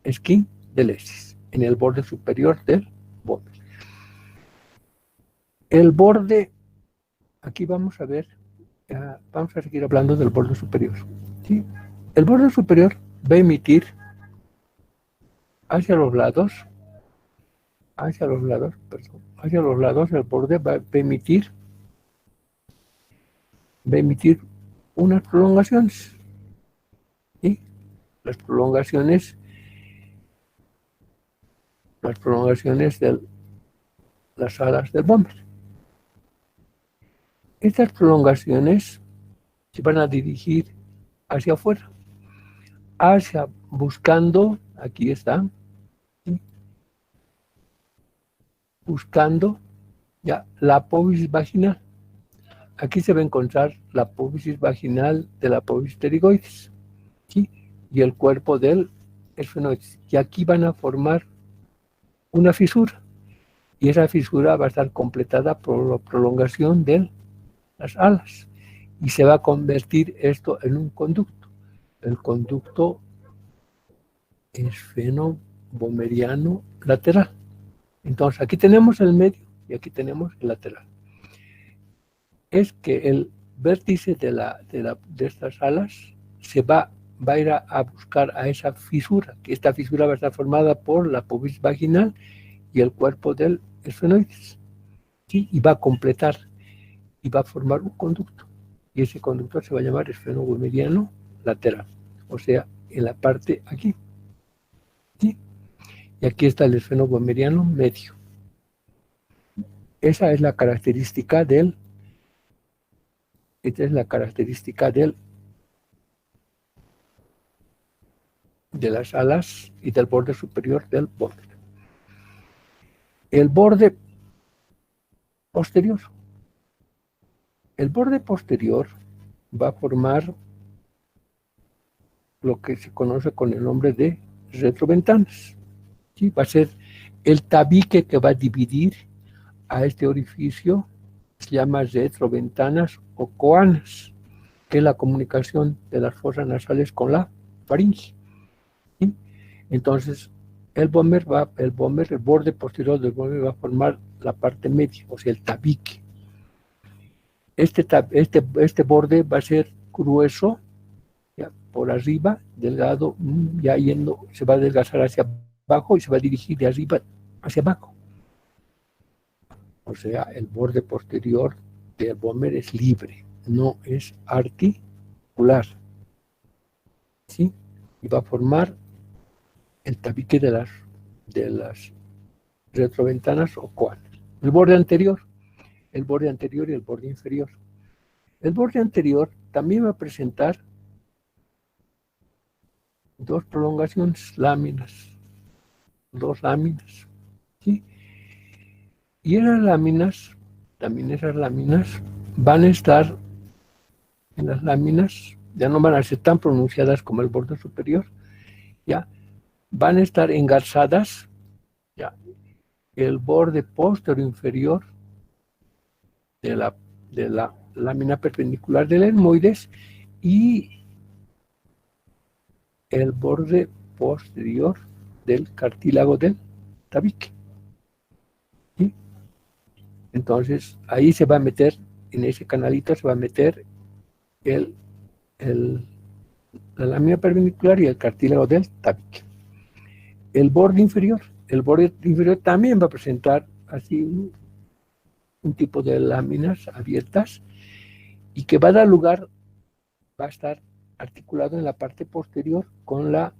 S1: esquindalesis en el borde superior del borde. El borde, aquí vamos a ver, vamos a seguir hablando del borde superior, ¿sí? El borde superior va a emitir hacia los lados, el borde va a emitir unas prolongaciones, ¿sí? Las prolongaciones de las alas del pómer. Estas prolongaciones se van a dirigir hacia afuera, buscando, aquí está, ¿sí? Buscando ya la apófisis vaginal. Aquí se va a encontrar la apófisis vaginal de la apófisis pterigoides, ¿sí? Y el cuerpo del esfenoides. Y aquí van a formar una fisura. Y esa fisura va a estar completada por la prolongación de las alas. Y se va a convertir esto en un conducto. El conducto esfenobomeriano lateral. Entonces, aquí tenemos el medio y aquí tenemos el lateral. Es que el vértice de estas alas se va a ir a buscar a esa fisura, que esta fisura va a estar formada por la apófisis vaginal y el cuerpo del esfenoides, ¿sí? Y va a completar y va a formar un conducto. Y ese conducto se va a llamar esfenobohemeriano lateral, o sea, en la parte aquí, ¿sí? Y aquí está el esfenobohemeriano medio. Esa es la característica del, esta es la característica del, de las alas y del borde superior del borde. El borde posterior. El borde posterior va a formar lo que se conoce con el nombre de retroventanas. ¿Sí? Va a ser el tabique que va a dividir a este orificio, se llama retroventanas o coanas, que es la comunicación de las fosas nasales con la faringe. ¿Sí? Entonces, el borde posterior del vómer va a formar la parte media, o sea, el tabique. Este borde va a ser grueso, ya, por arriba, delgado, ya yendo, se va a adelgazar hacia abajo y se va a dirigir de arriba hacia abajo. O sea, el borde posterior del vómer es libre, no es articular. ¿Sí? Y va a formar el tabique de las retroventanas o coanas. El borde anterior y el borde inferior. El borde anterior también va a presentar dos prolongaciones, dos láminas, ¿sí? Y esas láminas van a estar en las láminas, ya no van a ser tan pronunciadas como el borde superior, ya van a estar engarzadas, ya el borde posterior inferior de la lámina perpendicular del etmoides y el borde posterior del cartílago del tabique. ¿Sí? Entonces, ahí se va a meter, en ese canalito se va a meter la lámina perpendicular y el cartílago del tabique. El borde inferior también va a presentar así un tipo de láminas abiertas y que va a dar lugar, va a estar articulado en la parte posterior con la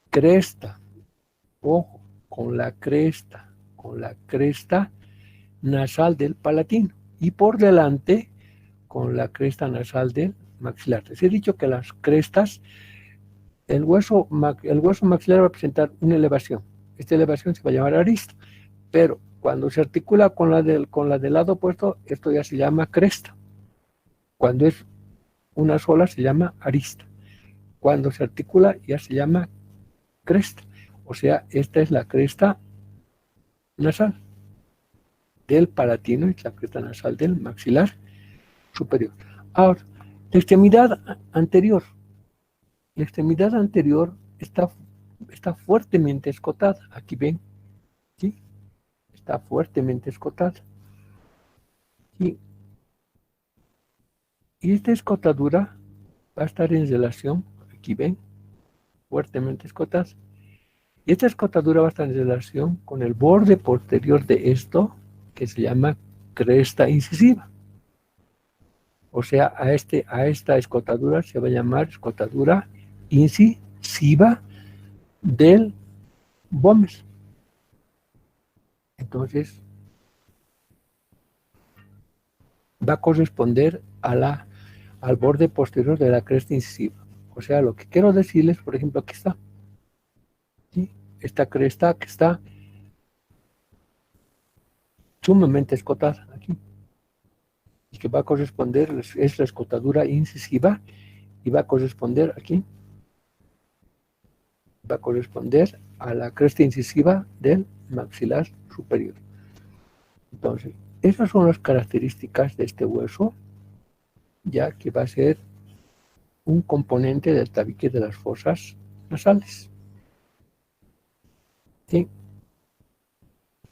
S1: cresta, ojo, con la cresta nasal del palatino y por delante con la cresta nasal del maxilar. Les he dicho que las crestas, el hueso maxilar va a presentar una elevación. Esta elevación se va a llamar arista, pero cuando se articula con la del lado opuesto, esto ya se llama cresta. Cuando es una sola se llama arista. Cuando se articula ya se llama cresta. O sea, esta es la cresta nasal del palatino y la cresta nasal del maxilar superior. Ahora, la extremidad anterior está fuertemente escotada. Aquí ven, ¿sí? Está fuertemente escotada. ¿Sí? Y esta escotadura va a estar en relación, aquí ven, fuertemente escotada. Y esta escotadura va a estar en relación con el borde posterior de esto, que se llama cresta incisiva. O sea, a esta escotadura se va a llamar escotadura incisiva del vómer. Entonces, va a corresponder al borde posterior de la cresta incisiva. O sea, lo que quiero decirles, por ejemplo, aquí está. ¿Sí? Esta cresta que está sumamente escotada aquí. Y que va a corresponder, es la escotadura incisiva, y va a corresponder aquí, va a corresponder a la cresta incisiva del maxilar superior. Entonces, esas son las características de este hueso, ya que va a ser un componente del tabique de las fosas nasales. ¿Sí?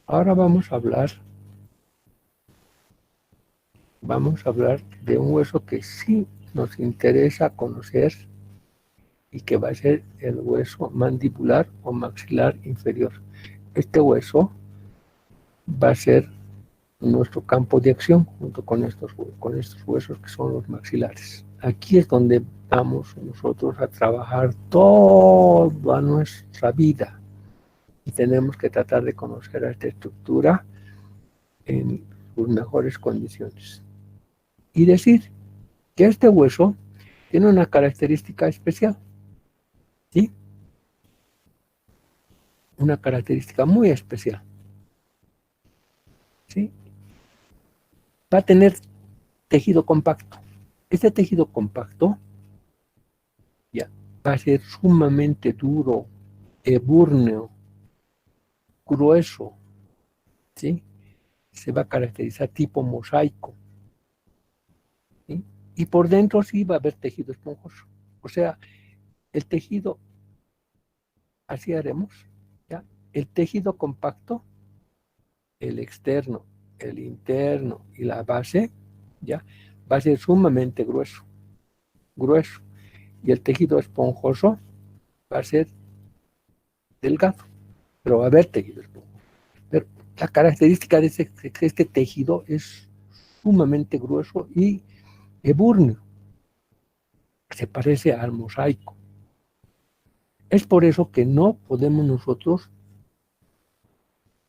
S1: Ahora vamos a hablar de un hueso que sí nos interesa conocer y que va a ser el hueso mandibular o maxilar inferior. Este hueso va a ser nuestro campo de acción junto con estos huesos que son los maxilares. Aquí es donde vamos nosotros a trabajar toda nuestra vida y tenemos que tratar de conocer a esta estructura en sus mejores condiciones y decir que este hueso tiene una característica especial, ¿sí? Una característica muy especial, ¿sí? Va a tener tejido compacto. Este tejido compacto ya va a ser sumamente duro, ebúrneo, grueso, ¿sí? Se va a caracterizar tipo mosaico, ¿sí? Y por dentro sí va a haber tejido esponjoso. O sea, el tejido, así haremos, ¿ya? El tejido compacto, el externo, el interno y la base, ¿ya? Va a ser sumamente grueso. Y el tejido esponjoso va a ser delgado, pero va a haber tejido esponjoso. Pero la característica de este tejido es sumamente grueso y ebúrneo. Se parece al mosaico. Es por eso que no podemos nosotros,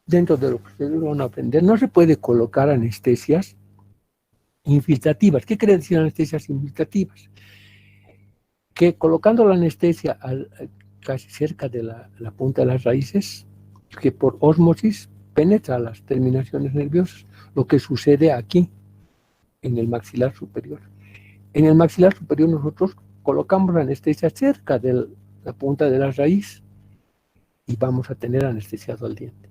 S1: dentro de lo que ustedes van a aprender, no se puede colocar anestesias infiltrativas. ¿Qué quiere decir anestesias infiltrativas? Que colocando la anestesia casi cerca de la punta de las raíces, que por ósmosis penetra las terminaciones nerviosas, lo que sucede aquí, en el maxilar superior. En el maxilar superior nosotros colocamos la anestesia cerca de la punta de la raíz y vamos a tener anestesiado al diente.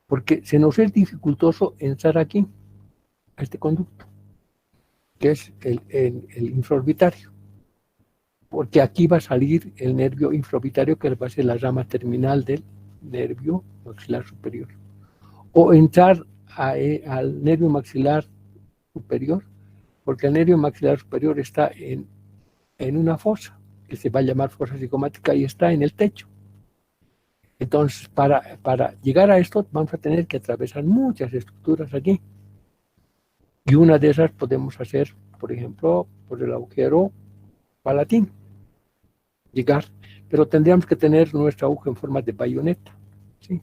S1: Porque se nos es dificultoso entrar aquí, a este conducto, que es el infraorbitario. Porque aquí va a salir el nervio infraorbitario, que va a ser la rama terminal del nervio maxilar superior. O entrar al nervio maxilar superior, porque el nervio maxilar superior está en una fosa, que se va a llamar fosa cigomática y está en el techo. Entonces, para llegar a esto, vamos a tener que atravesar muchas estructuras aquí. Y una de esas podemos hacer, por ejemplo, por el agujero palatín. Llegar, pero tendríamos que tener nuestra aguja en forma de bayoneta, ¿sí?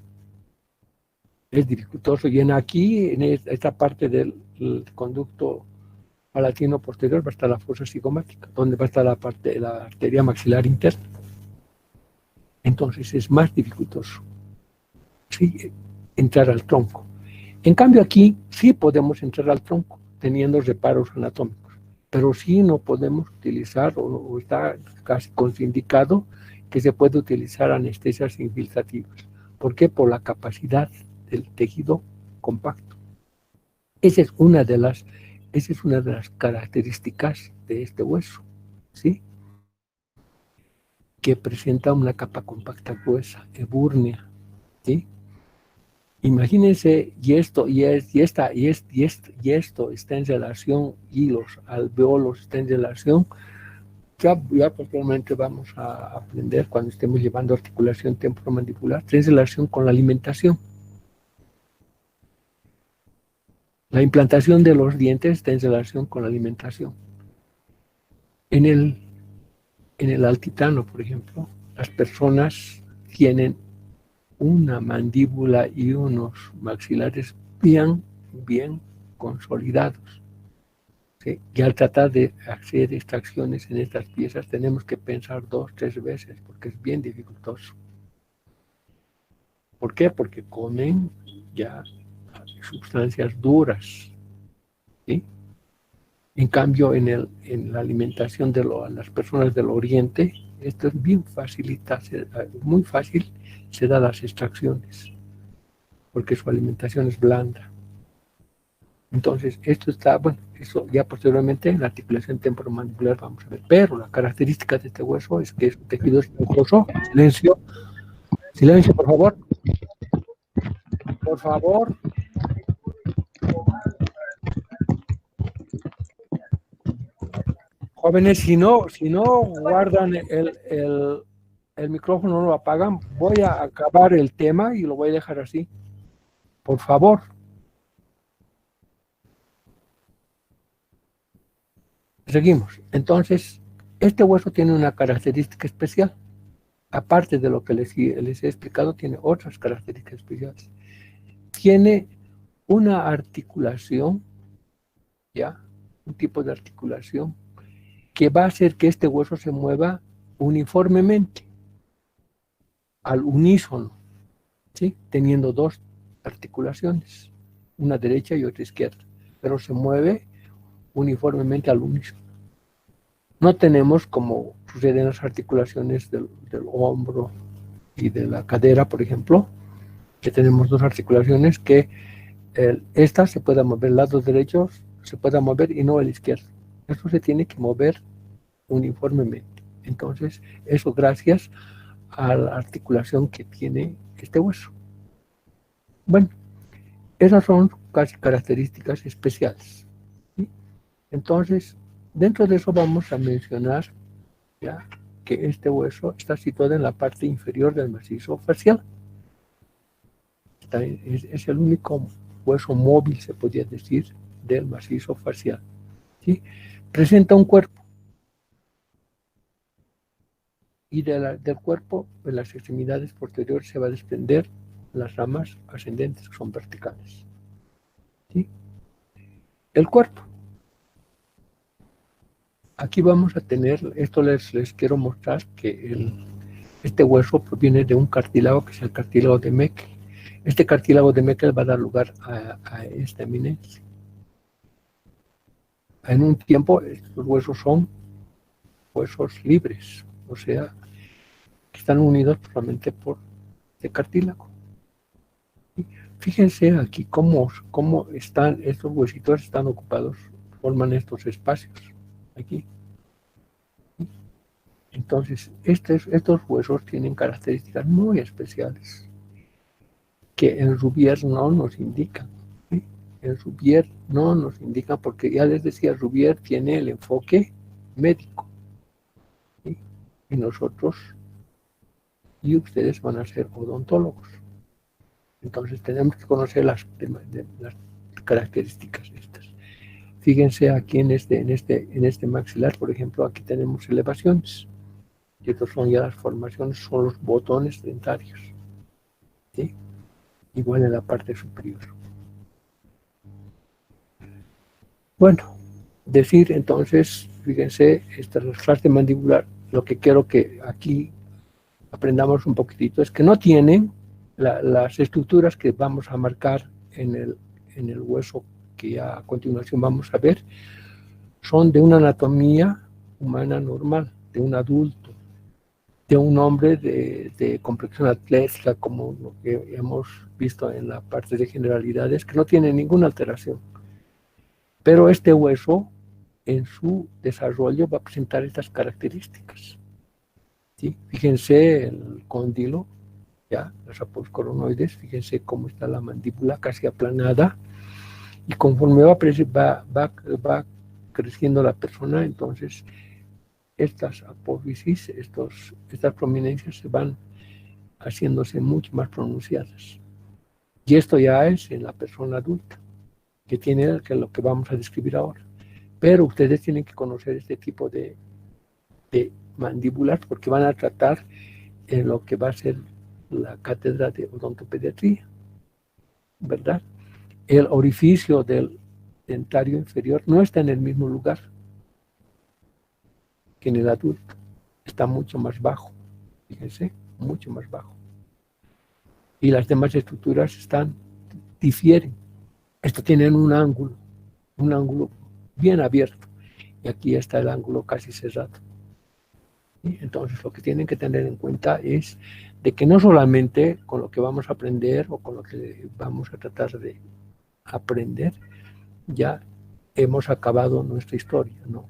S1: Es dificultoso. Y aquí, en esta parte del conducto palatino posterior, va a estar la fosa cigomática, donde va a estar la arteria maxilar interna. Entonces es más dificultoso, ¿sí?, entrar al tronco. En cambio aquí sí podemos entrar al tronco, teniendo reparos anatómicos, pero sí no podemos utilizar, o está casi contraindicado, que se puede utilizar anestesias infiltrativas. ¿Por qué? Por la capacidad del tejido compacto. Esa es una de las características de este hueso, ¿sí?, que presenta una capa compacta gruesa, ebúrnea, ¿sí? Imagínense, y esto está en relación, y los alveolos están en relación, ya posteriormente vamos a aprender cuando estemos llevando articulación temporomandibular, está en relación con la alimentación. La implantación de los dientes está en relación con la alimentación. En el altitano, por ejemplo, las personas tienen una mandíbula y unos maxilares bien consolidados, ¿sí? Y al tratar de hacer extracciones en estas piezas tenemos que pensar 2, 3 veces, porque es bien dificultoso. ¿Por qué? Porque comen ya sustancias duras, ¿sí? En cambio, en la alimentación de las personas del Oriente, esto es bien facilita, muy fácil se da las extracciones, porque su alimentación es blanda. Entonces, esto está, bueno, eso ya posteriormente en la articulación temporomandibular vamos a ver, pero la característica de este hueso es que es un tejido esponjoso. Silencio, silencio, por favor. Por favor. Jóvenes, si no guardan el micrófono, no lo apagan, voy a acabar el tema y lo voy a dejar así. Por favor. Seguimos. Entonces, este hueso tiene una característica especial. Aparte de lo que les he explicado, tiene otras características especiales. Tiene una articulación, ¿ya? Un tipo de articulación que va a hacer que este hueso se mueva uniformemente, al unísono, ¿sí? Teniendo dos articulaciones, una derecha y otra izquierda, pero se mueve uniformemente al unísono. No tenemos, como sucede en las articulaciones del hombro y de la cadera, por ejemplo, que tenemos dos articulaciones que esta se pueda mover, el lado derecho se pueda mover y no el izquierdo. Eso se tiene que mover uniformemente. Entonces, eso gracias a la articulación que tiene este hueso. Bueno, esas son casi características especiales, ¿sí? Entonces, dentro de eso vamos a mencionar ya que este hueso está situado en la parte inferior del macizo facial. Es el único hueso móvil, se podría decir, del macizo facial, ¿sí? Presenta un cuerpo y del cuerpo, de las extremidades posteriores, se va a desprender las ramas ascendentes que son verticales, ¿sí? El cuerpo. Aquí vamos a tener, esto les quiero mostrar que este hueso proviene de un cartílago que es el cartílago de Meckel. Este cartílago de Meckel va a dar lugar a esta eminencia. En un tiempo, estos huesos son huesos libres, o sea, que están unidos solamente por el cartílago. Y fíjense aquí cómo están estos huesitos, están ocupados, forman estos espacios aquí. Entonces, estos huesos tienen características muy especiales que en Rubier no nos indican, ¿sí? En Rubier no nos indican porque ya les decía, Rubier tiene el enfoque médico, ¿sí? Y nosotros y ustedes van a ser odontólogos. Entonces tenemos que conocer las características estas. Fíjense aquí en este maxilar, por ejemplo, aquí tenemos elevaciones. Y estos son ya las formaciones, son los botones dentarios, ¿sí? Igual en la parte superior. Bueno, decir entonces, fíjense, esta parte mandibular, lo que quiero que aquí aprendamos un poquitito es que no tienen las estructuras que vamos a marcar en el hueso que ya a continuación vamos a ver, son de una anatomía humana normal, de un adulto, de un hombre de complexión atlética, como lo que hemos visto en la parte de generalidades, que no tiene ninguna alteración. Pero este hueso, en su desarrollo, va a presentar estas características, ¿sí? Fíjense el cóndilo, ya, los apocoronoides, fíjense cómo está la mandíbula casi aplanada, y conforme va creciendo la persona, entonces estas apófisis, estas prominencias se van haciéndose mucho más pronunciadas. Y esto ya es en la persona adulta, que tiene lo que vamos a describir ahora. Pero ustedes tienen que conocer este tipo de mandíbulas porque van a tratar en lo que va a ser la cátedra de odontopediatría, ¿verdad? El orificio del dentario inferior no está en el mismo lugar que en el adulto, está mucho más bajo, fíjense, mucho más bajo. Y las demás estructuras difieren. Esto tienen un ángulo bien abierto, y aquí está el ángulo casi cerrado. ¿Sí? Entonces, lo que tienen que tener en cuenta es de que no solamente con lo que vamos a aprender o con lo que vamos a tratar de aprender, ya hemos acabado nuestra historia, ¿no?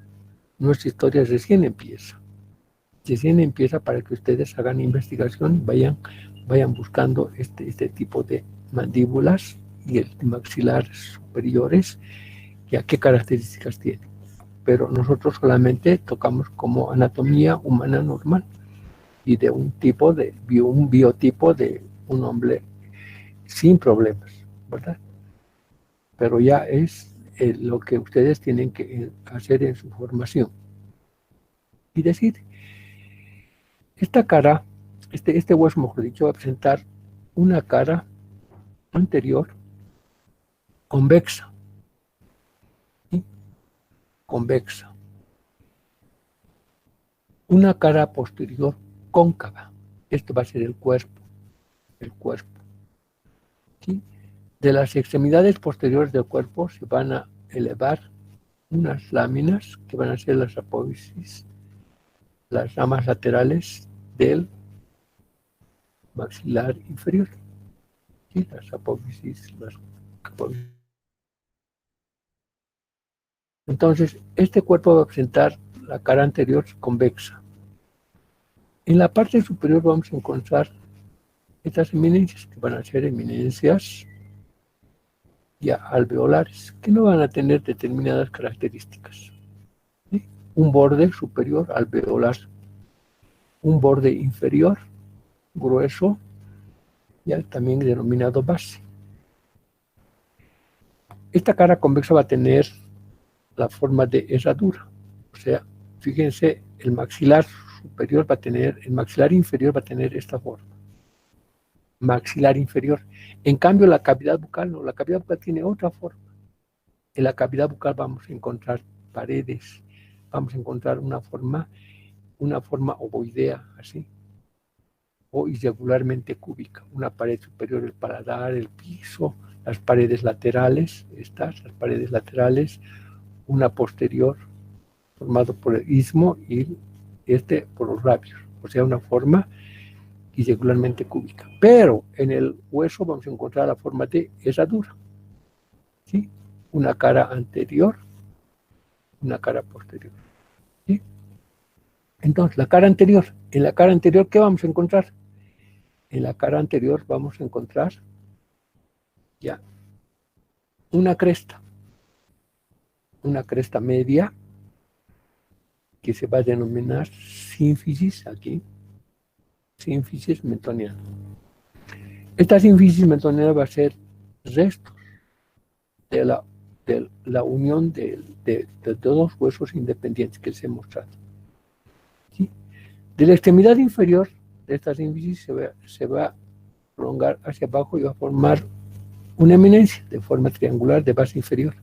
S1: Nuestra historia recién empieza. Recién empieza para que ustedes hagan investigación y vayan buscando este tipo de mandíbulas y el maxilares superiores y a qué características tienen. Pero nosotros solamente tocamos como anatomía humana normal y de un biotipo de un hombre sin problemas, ¿verdad? Pero ya es lo que ustedes tienen que hacer en su formación. Y decir, esta cara, este hueso, mejor dicho, va a presentar una cara anterior convexa, ¿sí? Convexa. Una cara posterior cóncava. Esto va a ser el cuerpo, ¿sí? De las extremidades posteriores del cuerpo se van a elevar unas láminas que van a ser las apófisis, las ramas laterales del maxilar inferior, ¿sí? Las apófisis, las apófisis. Entonces, este cuerpo va a presentar la cara anterior convexa. En la parte superior vamos a encontrar estas eminencias, que van a ser eminencias ya alveolares, que no van a tener determinadas características, ¿sí? Un borde superior alveolar, un borde inferior grueso, ya también denominado base. Esta cara convexa va a tener la forma de herradura, o sea, fíjense, el maxilar inferior va a tener esta forma, maxilar inferior. En cambio, la cavidad bucal no, la cavidad bucal tiene otra forma. En la cavidad bucal vamos a encontrar paredes, vamos a encontrar una forma ovoidea, así, o irregularmente cúbica, una pared superior, el paladar, el piso, las paredes laterales, las paredes laterales, una posterior formado por el istmo y por los labios, o sea, una forma irregularmente cúbica. Pero en el hueso vamos a encontrar la forma de herradura, ¿sí? Una cara anterior, una cara posterior, ¿sí? Entonces, en la cara anterior, ¿qué vamos a encontrar? En la cara anterior vamos a encontrar ya una cresta media que se va a denominar sínfisis aquí, sínfisis mentoniana. Esta sínfisis mentoniana va a ser restos de la unión de dos huesos independientes que les he mostrado, ¿sí? De la extremidad inferior de esta sínfisis se va a prolongar hacia abajo y va a formar una eminencia de forma triangular de base inferior.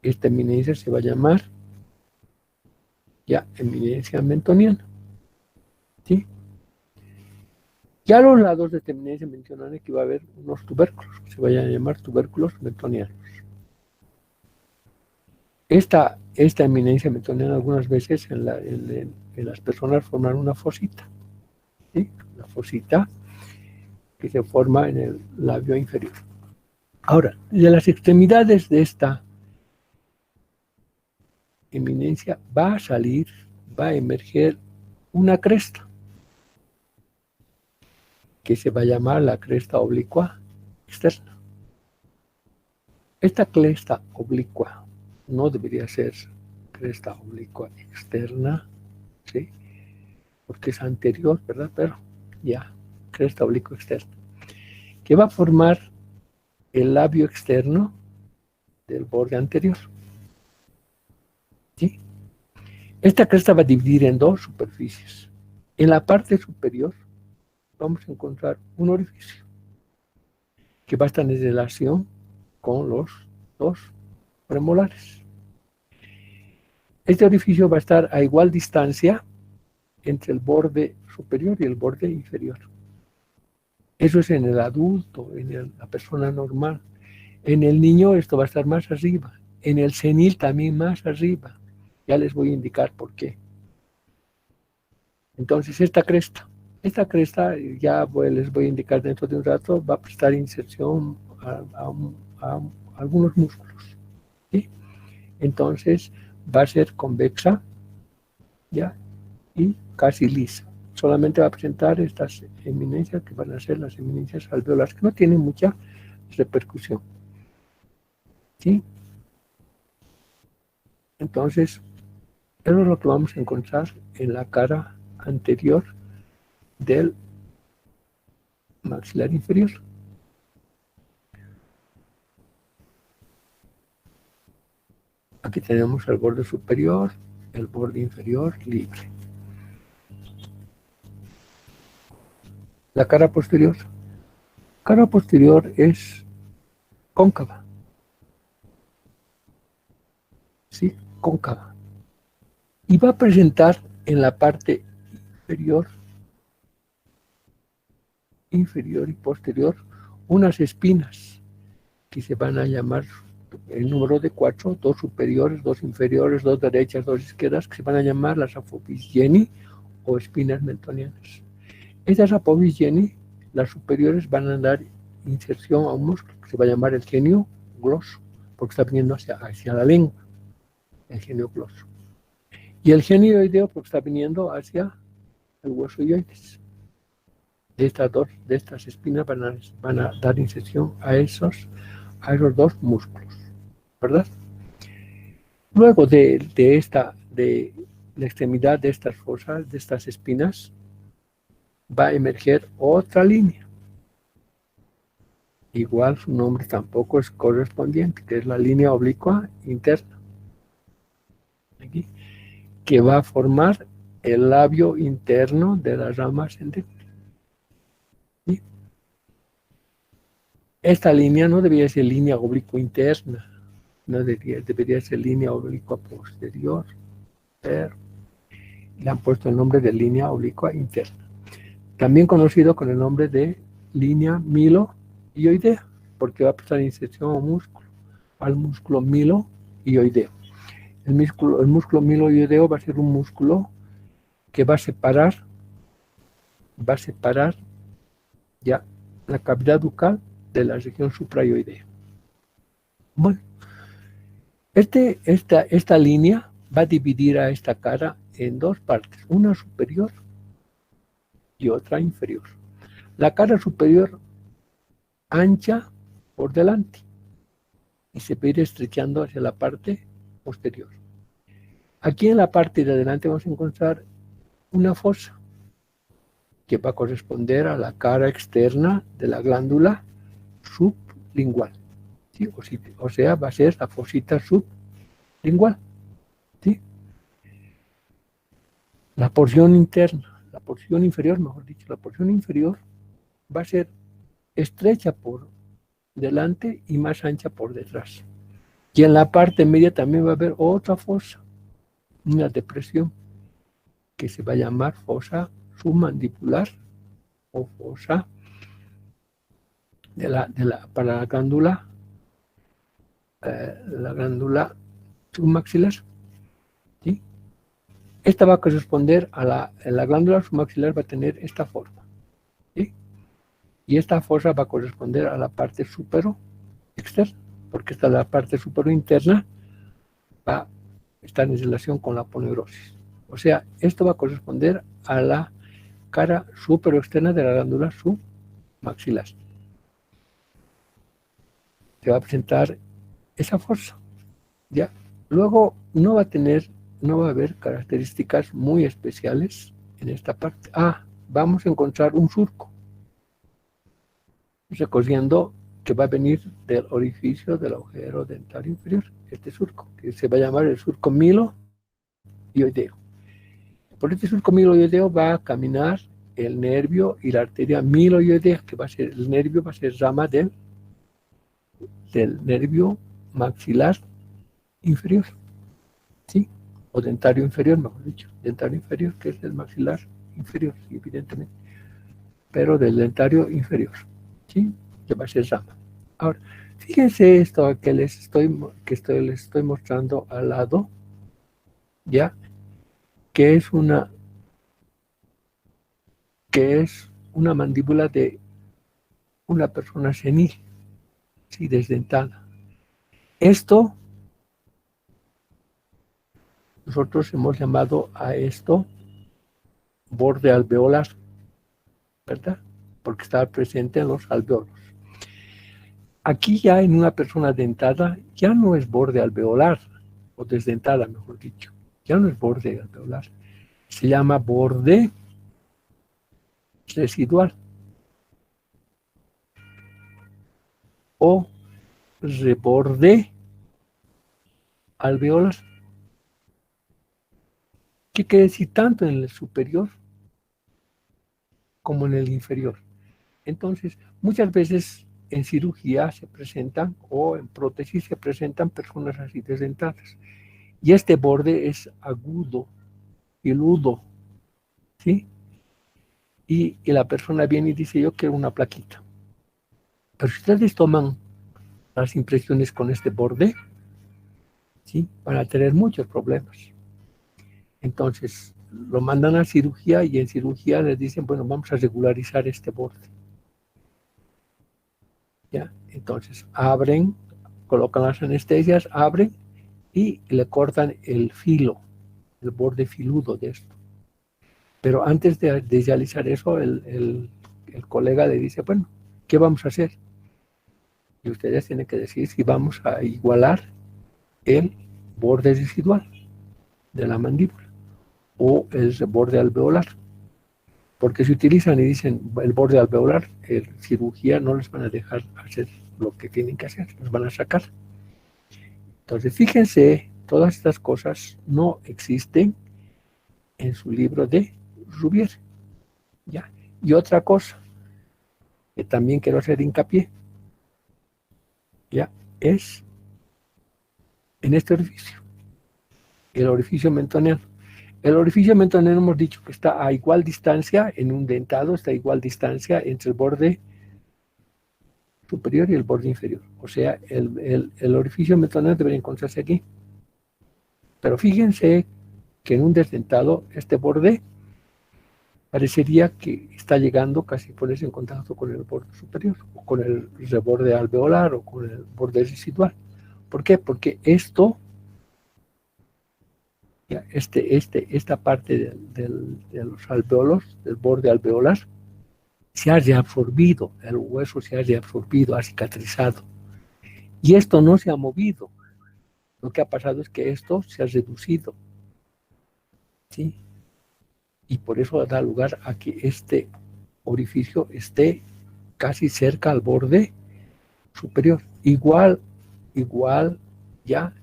S1: Esta eminencia se va a llamar ya eminencia mentoniana, ¿sí? Ya a los lados de esta eminencia mentoniana que va a haber unos tubérculos que se vayan a llamar tubérculos mentonianos. Esta eminencia mentoniana algunas veces en las personas forman una fosita, ¿sí? La fosita que se forma en el labio inferior. Ahora, de las extremidades de esta eminencia va a emerger una cresta que se va a llamar la cresta oblicua externa. Esta cresta oblicua no debería ser cresta oblicua externa, ¿sí? Porque es anterior, ¿verdad? Pero ya, cresta oblicua externa, que va a formar el labio externo del borde anterior, ¿sí? Esta cresta va a dividir en dos superficies. En la parte superior vamos a encontrar un orificio que va a estar en relación con los dos premolares. Este orificio va a estar a igual distancia entre el borde superior y el borde inferior. Eso es en el adulto, la persona normal. En el niño esto va a estar más arriba, en el senil también más arriba. Ya les voy a indicar por qué. Entonces esta cresta ya les voy a indicar dentro de un rato, va a prestar inserción a algunos músculos, ¿sí? Entonces va a ser convexa, ¿ya? Y casi lisa. Solamente va a presentar estas eminencias que van a ser las eminencias alveolares, que no tienen mucha repercusión, ¿sí? Entonces, eso es lo que vamos a encontrar en la cara anterior del maxilar inferior. Aquí tenemos el borde superior, el borde inferior libre. La cara posterior. Cara posterior es cóncava. ¿Sí? Cóncava. Y va a presentar en la parte inferior y posterior unas espinas que se van a llamar el número de 4, 2 superiores, 2 inferiores, 2 derechas, 2 izquierdas, que se van a llamar las apofis Jeni o espinas mentonianas. Estas apofis Jeni, las superiores, van a dar inserción a un músculo que se va a llamar el genio gloso, porque está viniendo hacia la lengua, el genio gloso. Y el genio oideo, porque está viniendo hacia el hueso ioides. De estas espinas van a dar inserción a esos dos músculos, ¿verdad? Luego de la extremidad de estas fosas, de estas espinas, va a emerger otra línea. Igual su nombre tampoco es correspondiente, que es la línea oblicua interna. Aquí, que va a formar el labio interno de la rama ascendente. ¿Sí? Esta línea no debería ser línea oblicua interna, no debería ser línea oblicua posterior, pero le han puesto el nombre de línea oblicua interna, también conocido con el nombre de línea milo-ioidea, porque va a prestar inserción al músculo milo-ioideo. El músculo milo-ioideo va a ser un músculo que va a separar ya la cavidad bucal de la región suprayoidea. Bueno, esta línea va a dividir a esta cara en dos partes, una superior y otra inferior. La cara superior ancha por delante y se va a ir estrechando hacia la parte posterior. Aquí en la parte de adelante vamos a encontrar una fosa que va a corresponder a la cara externa de la glándula sublingual. ¿Sí? O sea, va a ser la fosita sublingual. ¿Sí? La porción interna, la porción inferior, mejor dicho, la porción inferior va a ser estrecha por delante y más ancha por detrás. Y en la parte media también va a haber otra fosa, una depresión, que se va a llamar fosa submandibular o fosa para la glándula submaxilar. ¿Sí? Esta va a corresponder a la glándula submaxilar, va a tener esta forma. ¿Sí? Y esta fosa va a corresponder a la parte supero externa, porque la parte supero interna va a estar en relación con la aponeurosis. O sea, esto va a corresponder a la cara supero externa de la glándula submaxilar. Se va a presentar esa fosa. ¿Ya? Luego no va a haber características muy especiales en esta parte. Vamos a encontrar un surco recorriendo que va a venir del orificio del agujero dentario inferior, este surco, que se va a llamar el surco milo-ioideo. Por este surco milo-ioideo va a caminar el nervio y la arteria milo-ioidea, que va a ser, el nervio va a ser rama del nervio maxilar inferior, ¿sí? O dentario inferior, mejor dicho, dentario inferior, que es el maxilar inferior, sí, evidentemente, pero del dentario inferior, ¿sí? Que va a ser rama. Ahora, fíjense esto que les estoy mostrando al lado, ¿ya? Que es una mandíbula de una persona senil, ¿sí? Desdentada. Esto, nosotros hemos llamado a esto borde alveolar, ¿verdad? Porque está presente en los alveolos. Aquí ya en una persona dentada ya no es borde alveolar, o desdentada, mejor dicho. Ya no es borde alveolar. Se llama borde residual o reborde alveolar. ¿Qué quiere decir? Tanto en el superior como en el inferior. Entonces, muchas veces en cirugía se presentan, o en prótesis se presentan personas así desdentadas. Y este borde es agudo, peludo, ¿sí? Y la persona viene y dice, yo quiero una plaquita. Pero si ustedes toman las impresiones con este borde, ¿sí? Van a tener muchos problemas. Entonces, lo mandan a cirugía y en cirugía les dicen, bueno, vamos a regularizar este borde. ¿Ya? Entonces, abren, colocan las anestesias, abren y le cortan el filo, el borde filudo de esto. Pero antes de realizar eso, el colega le dice, bueno, ¿qué vamos a hacer? Y ustedes tienen que decir si vamos a igualar el borde residual de la mandíbula o el borde alveolar. Porque si utilizan y dicen el borde alveolar, en cirugía no les van a dejar hacer lo que tienen que hacer, los van a sacar. Entonces, fíjense, todas estas cosas no existen en su libro de Rubier. ¿Ya? Y otra cosa que también quiero hacer hincapié, ¿ya? Es en este orificio, el orificio mentaneano. El orificio mentaneano hemos dicho que está a igual distancia, en un dentado está a igual distancia entre el borde superior y el borde inferior. O sea, el orificio mentaneano debería encontrarse aquí. Pero fíjense que en un desdentado este borde parecería que está llegando casi ponerse en contacto con el borde superior, o con el reborde alveolar, o con el borde residual. ¿Por qué? Porque esto, ya, esta parte de los alveolos, del borde alveolar, se ha reabsorbido, el hueso se ha reabsorbido, ha cicatrizado. Y esto no se ha movido. Lo que ha pasado es que esto se ha reducido, ¿sí? Y por eso da lugar a que este orificio esté casi cerca al borde superior. Igual, ya,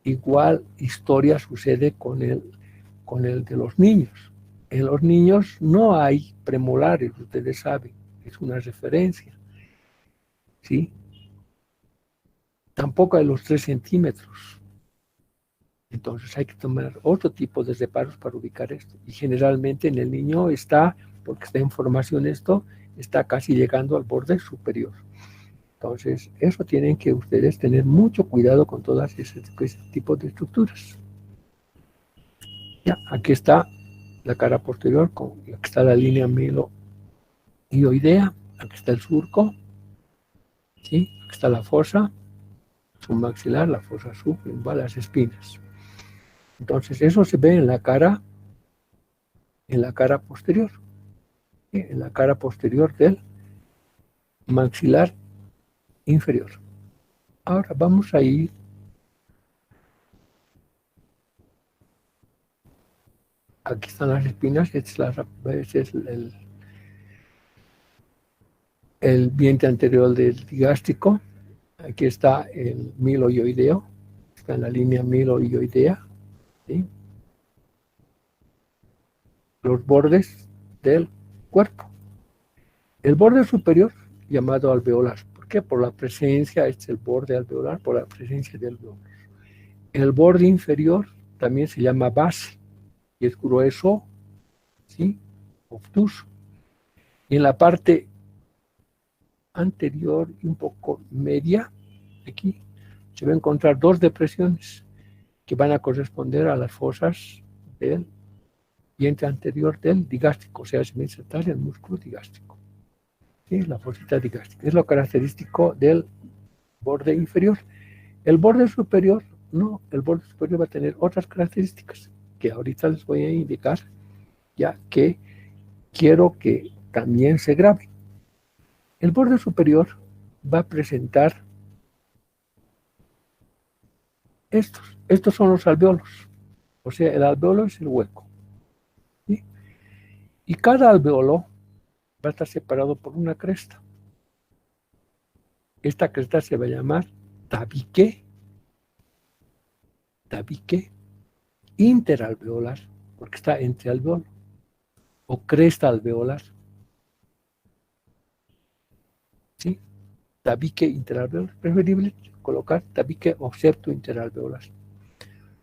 S1: igual historia sucede con el de los niños. En los niños no hay premolares, ustedes saben, es una referencia, ¿sí? Tampoco hay los 3 centímetros. Entonces hay que tomar otro tipo de reparos para ubicar esto. Y generalmente en el niño está, porque está en formación esto, está casi llegando al borde superior. Entonces, eso tienen que ustedes tener mucho cuidado con todas ese tipo de estructuras. Ya, aquí está la cara posterior, aquí está la línea mieloioidea, aquí está el surco, ¿sí? Aquí está la fosa submaxilar, la fosa sublingual, las espinas. Entonces, eso se ve en la cara posterior, ¿sí? En la cara posterior del maxilar inferior. Ahora vamos a ir aquí están las espinas, este es el vientre anterior del digástrico. Aquí está el miloioideo, está en la línea miloioidea, ¿sí? Los bordes del cuerpo. El borde superior, llamado alveolar. ¿Por qué? Por la presencia, este es el borde alveolar, por la presencia de alveolar. El borde inferior también se llama base, y es grueso, ¿sí? Obtuso. Y en la parte anterior y un poco media, aquí, se va a encontrar 2 depresiones que van a corresponder a las fosas del vientre anterior del digástrico, o sea, se va a insertar el músculo digástrico. ¿Sí? La fosita digástica. Es lo característico del borde inferior. El borde superior, no, el borde superior va a tener otras características que ahorita les voy a indicar, ya que quiero que también se grabe. El borde superior va a presentar estos son los alveolos, o sea, el alveolo es el hueco, ¿sí? Y cada alveolo va a estar separado por una cresta. Esta cresta se va a llamar tabique tabique interalveolar, porque está entre alveolo, o cresta alveolar. ¿Sí? Tabique interalveolar. Preferible colocar tabique o septo interalveolar.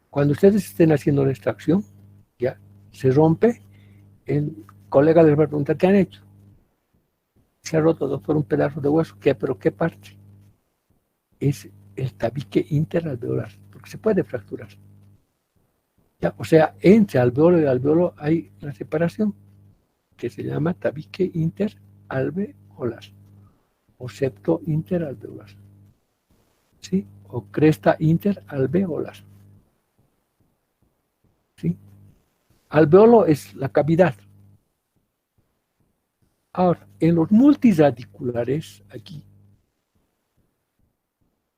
S1: Cuando ustedes estén haciendo la extracción, ya se rompe, el colega les va a preguntar, ¿qué han hecho? Se ha roto, doctor, un pedazo de hueso. ¿Qué? ¿Pero qué parte? Es el tabique interalveolar, porque se puede fracturar. ¿Ya? O sea, entre alveolo y alveolo hay una separación que se llama tabique interalveolar o septo interalveolar, ¿sí? O cresta interalveolar, ¿sí? Alveolo es la cavidad. Ahora, en los multiradiculares, aquí,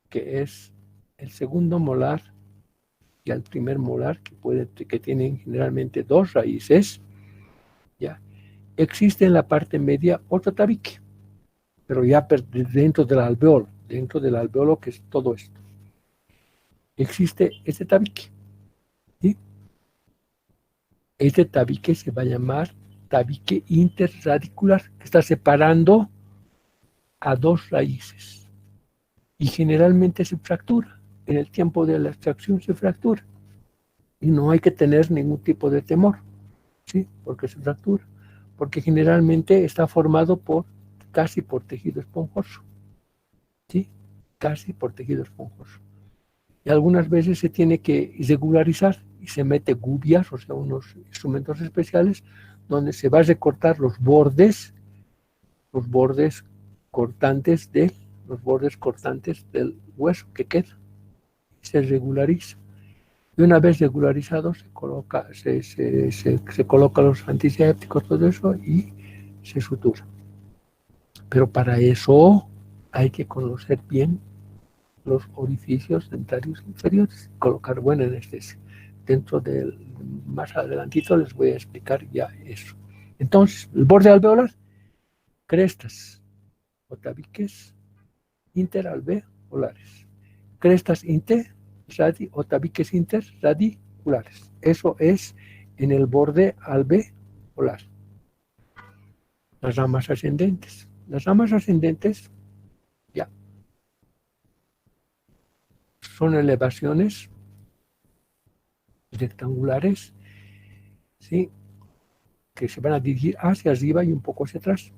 S1: que es el segundo molar y el primer molar, que tienen generalmente dos raíces, ¿ya? Existe en la parte media otro tabique, pero ya dentro del alveolo que es todo esto. Existe este tabique, ¿sí? Este tabique se va a llamar tabique interradicular, que está separando a dos raíces y generalmente se fractura. En el tiempo de la extracción se fractura y no hay que tener ningún tipo de temor, ¿sí? Porque se fractura, porque generalmente está formado casi por tejido esponjoso, ¿sí? Casi por tejido esponjoso. Y algunas veces se tiene que regularizar y se mete gubias, o sea, unos instrumentos especiales donde se va a recortar los bordes cortantes del hueso que queda. Se regulariza. Y una vez regularizado se coloca los antisépticos, todo eso, y se sutura. Pero para eso hay que conocer bien los orificios dentarios inferiores, colocar buena anestesia. Más adelantito les voy a explicar ya eso. Entonces, el borde alveolar, crestas o tabiques interalveolares. Crestas o tabiques interradiculares. Eso es en el borde alveolar. Las ramas ascendentes. Las ramas ascendentes ya son elevaciones rectangulares, ¿sí? Que se van a dirigir hacia arriba y un poco hacia atrás.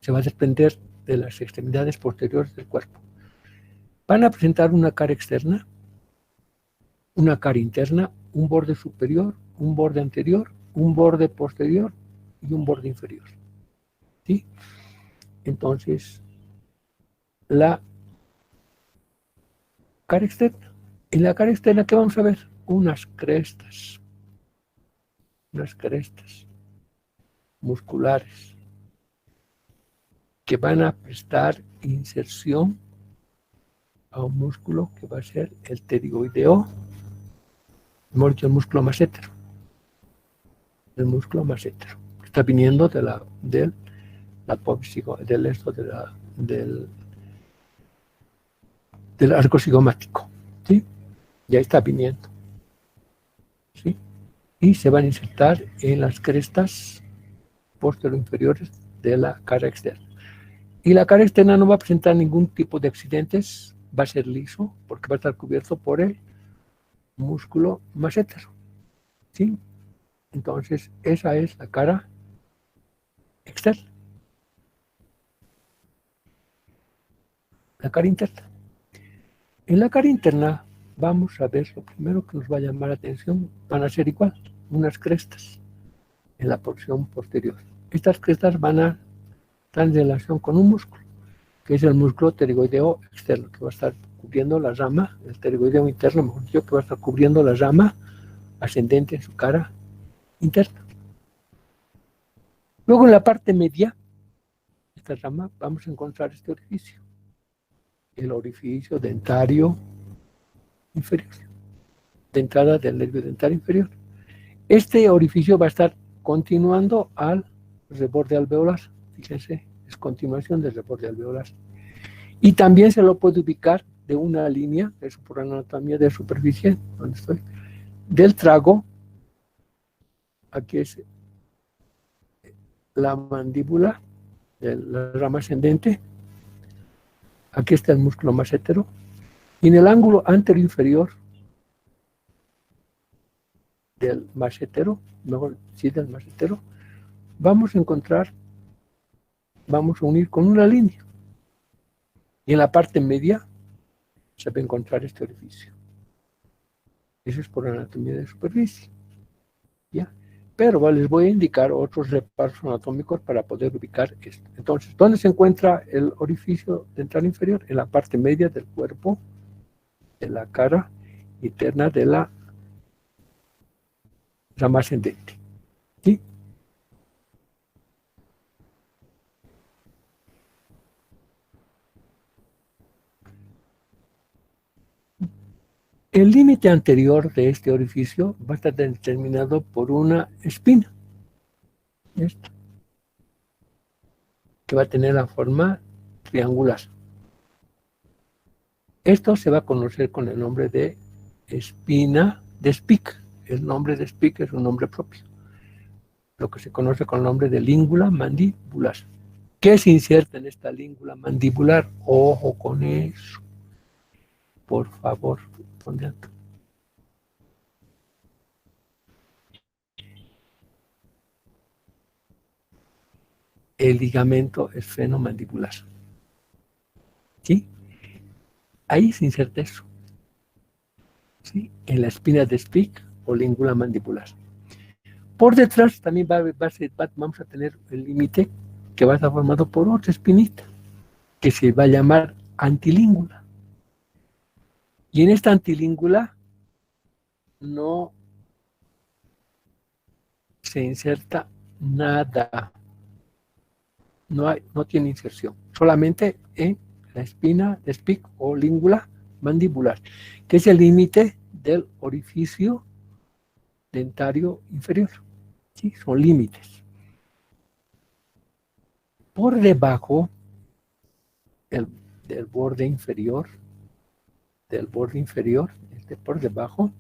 S1: Se va a desprender de las extremidades posteriores del cuerpo. Van a presentar una cara externa, una cara interna, un borde superior, un borde anterior, un borde posterior y un borde inferior. ¿Sí? Entonces, la cara externa. En la cara externa, ¿qué vamos a ver? Unas crestas musculares que van a prestar inserción a un músculo que va a ser el pterigoideo, el músculo massétero. El músculo massétero. Está viniendo del arco cigomático. ¿Sí? Ya está viniendo. ¿Sí? Y se van a insertar en las crestas posterior-inferiores de la cara externa. Y la cara externa no va a presentar ningún tipo de accidentes, va a ser liso, porque va a estar cubierto por el músculo massétero. ¿Sí? Entonces, esa es la cara externa. La cara interna. En la cara interna vamos a ver, lo primero que nos va a llamar la atención van a ser igual, unas crestas en la porción posterior. Estas crestas van a estar en relación con un músculo, que es el músculo pterigoideo externo, que va a estar cubriendo la rama, el pterigoideo interno, mejor dicho, que va a estar cubriendo la rama ascendente en su cara interna. Luego en la parte media, esta rama, vamos a encontrar este orificio, el orificio dentario inferior, de entrada del nervio dentario inferior. Este orificio va a estar continuando al reborde alveolar. Fíjense, es continuación del reborde alveolar. Y también se lo puede ubicar de una línea, eso por anatomía de superficie, donde estoy, del trago, aquí es la mandíbula, de la rama ascendente, aquí está el músculo massetero, y en el ángulo anteroinferior del massetero, mejor sí del massetero, vamos a encontrar, vamos a unir con una línea, y en la parte media se va a encontrar este orificio. Eso es por anatomía de superficie, ¿ya? Pero les voy a indicar otros reparos anatómicos para poder ubicar esto. Entonces, ¿dónde se encuentra el orificio dental inferior? En la parte media del cuerpo, de la cara interna de la rama ascendente, ¿sí? El límite anterior de este orificio va a estar determinado por una espina, esta, que va a tener la forma triangular. Esto se va a conocer con el nombre de espina de Spick. El nombre de Spick es un nombre propio, lo que se conoce con el nombre de língula mandibular. ¿Qué se inserta en esta língula mandibular? Ojo con eso, por favor, ponle alto. El ligamento esfenomandibular, ¿sí? Ahí se inserta eso, ¿sí? En la espina de Spick o língula mandibular. Por detrás también vamos a tener el límite que va a estar formado por otra espinita, que se va a llamar antilíngula. Y en esta antilíngula no se inserta nada, no tiene inserción, solamente en la espina de Spick o língula mandibular, que es el límite del orificio dentario inferior. ¿Sí? Son límites. Por debajo del borde inferior, por debajo,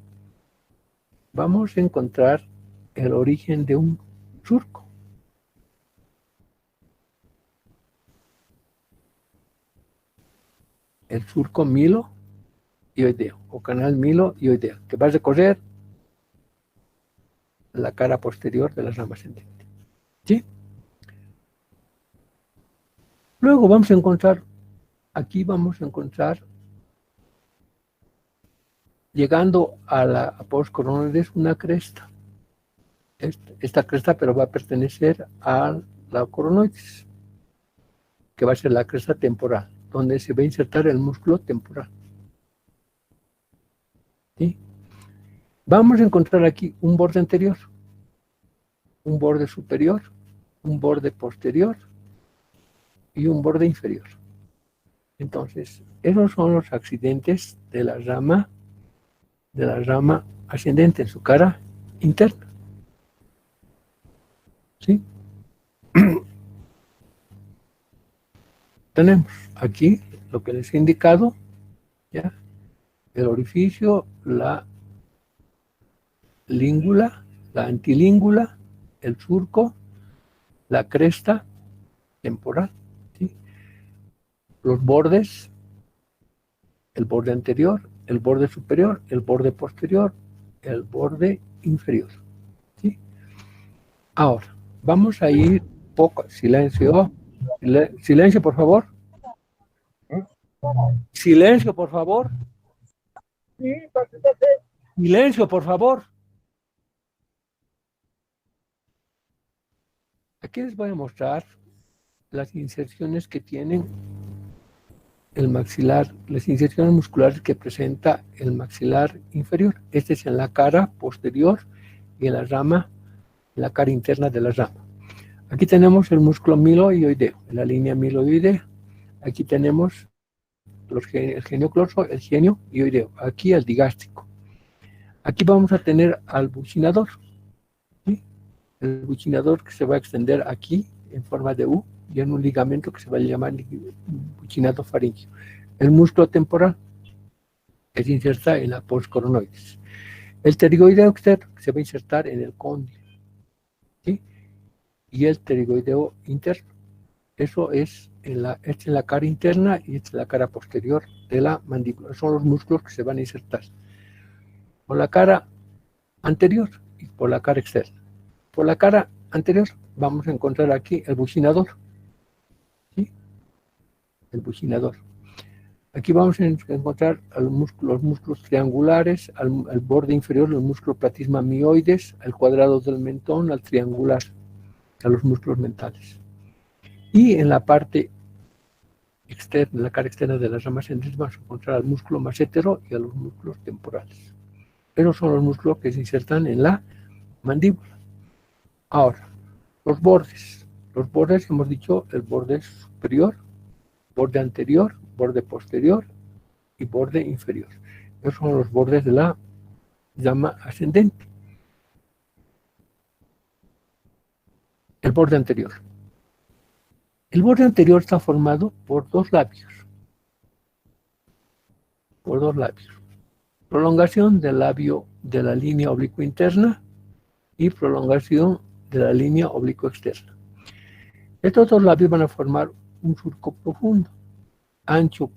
S1: vamos a encontrar el origen de un surco. El surco milo-hioideo o canal milo-hioideo, que va a recorrer la cara posterior de la rama ascendente. ¿Sí? Luego vamos a encontrar, llegando a la após coronoides, una cresta. Esta cresta, pero va a pertenecer a la coronoides, que va a ser la cresta temporal, donde se va a insertar el músculo temporal. ¿Sí? Vamos a encontrar aquí un borde anterior, un borde superior, un borde posterior y un borde inferior. Entonces, esos son los accidentes de la rama ascendente en su cara interna. ¿Sí? Tenemos aquí lo que les he indicado, ¿ya? El orificio, la língula, la antilíngula, el surco, la cresta temporal, ¿sí? Los bordes, el borde anterior, el borde superior, el borde posterior, el borde inferior, ¿sí? Ahora, vamos a ir poco, silencio, silencio por favor. Silencio por favor. Silencio por favor. Aquí les voy a mostrar las inserciones que tienen el maxilar, las inserciones musculares que presenta el maxilar inferior. Este es en la cara posterior y en la rama, en la cara interna de la rama. Aquí tenemos el músculo milo-hioideo, en la línea milo-hioidea. Aquí tenemos el genio-closo, el genio-hioideo. Aquí el digástrico. Aquí vamos a tener al buccinador, ¿sí? El buccinador que se va a extender aquí en forma de U y en un ligamento que se va a llamar buccinado faríngeo. El músculo temporal, que se inserta en la postcoronoides. El pterigoideo externo se va a insertar en el cóndilo, ¿sí? Y el pterigoideo interno. Eso es esta es la cara interna y esta es la cara posterior de la mandíbula. Son los músculos que se van a insertar por la cara anterior y por la cara externa. Por la cara anterior vamos a encontrar aquí el buccinador, ¿sí? El buccinador. Aquí vamos a encontrar los músculos triangulares, al borde inferior los músculos platisma mioides, al cuadrado del mentón, al triangular, a los músculos mentales. Y en la parte externa, la cara externa de las ramas ascendentes, vamos a encontrar al músculo massetero y a los músculos temporales. Esos son los músculos que se insertan en la mandíbula. Ahora, los bordes. Los bordes, hemos dicho, el borde superior, borde anterior, borde posterior y borde inferior. Esos son los bordes de la rama ascendente. El borde anterior. El borde anterior está formado por dos labios. Por dos labios. Prolongación del labio de la línea oblicuo interna y prolongación de la línea oblicuo externa. Estos dos labios van a formar un surco profundo, ancho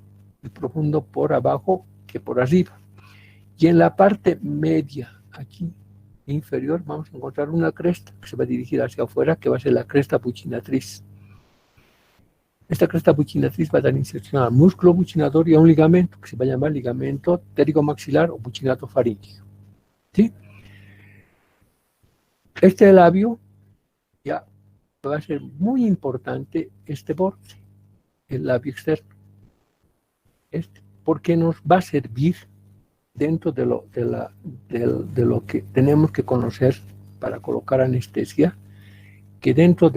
S1: y profundo por abajo que por arriba. Y en la parte media, aquí inferior, vamos a encontrar una cresta que se va a dirigir hacia afuera, que va a ser la cresta buccinatriz. Esta cresta buccinatriz va a dar inserción al músculo buccinador y a un ligamento que se va a llamar ligamento pterigomaxilar o buccinato faríngeo. ¿Sí? Este labio ya va a ser muy importante, este borde, el labio externo, porque nos va a servir dentro de lo que tenemos que conocer para colocar anestesia, que dentro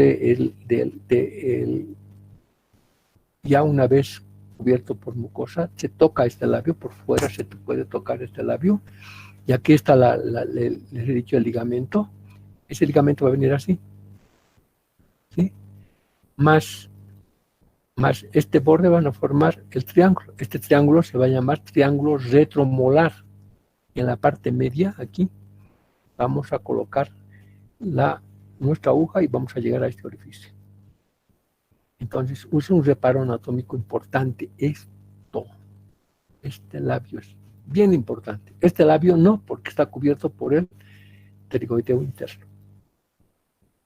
S1: ya una vez cubierto por mucosa, se toca este labio, por fuera se puede tocar este labio, y aquí está, les he dicho, el ligamento. Ese ligamento va a venir así, ¿sí? Más este borde van a formar el triángulo. Este triángulo se va a llamar triángulo retromolar. En la parte media, aquí, vamos a colocar nuestra aguja y vamos a llegar a este orificio. Entonces, usa un reparo anatómico importante. Este labio es bien importante. Este labio no, porque está cubierto por el pterigoideo interno.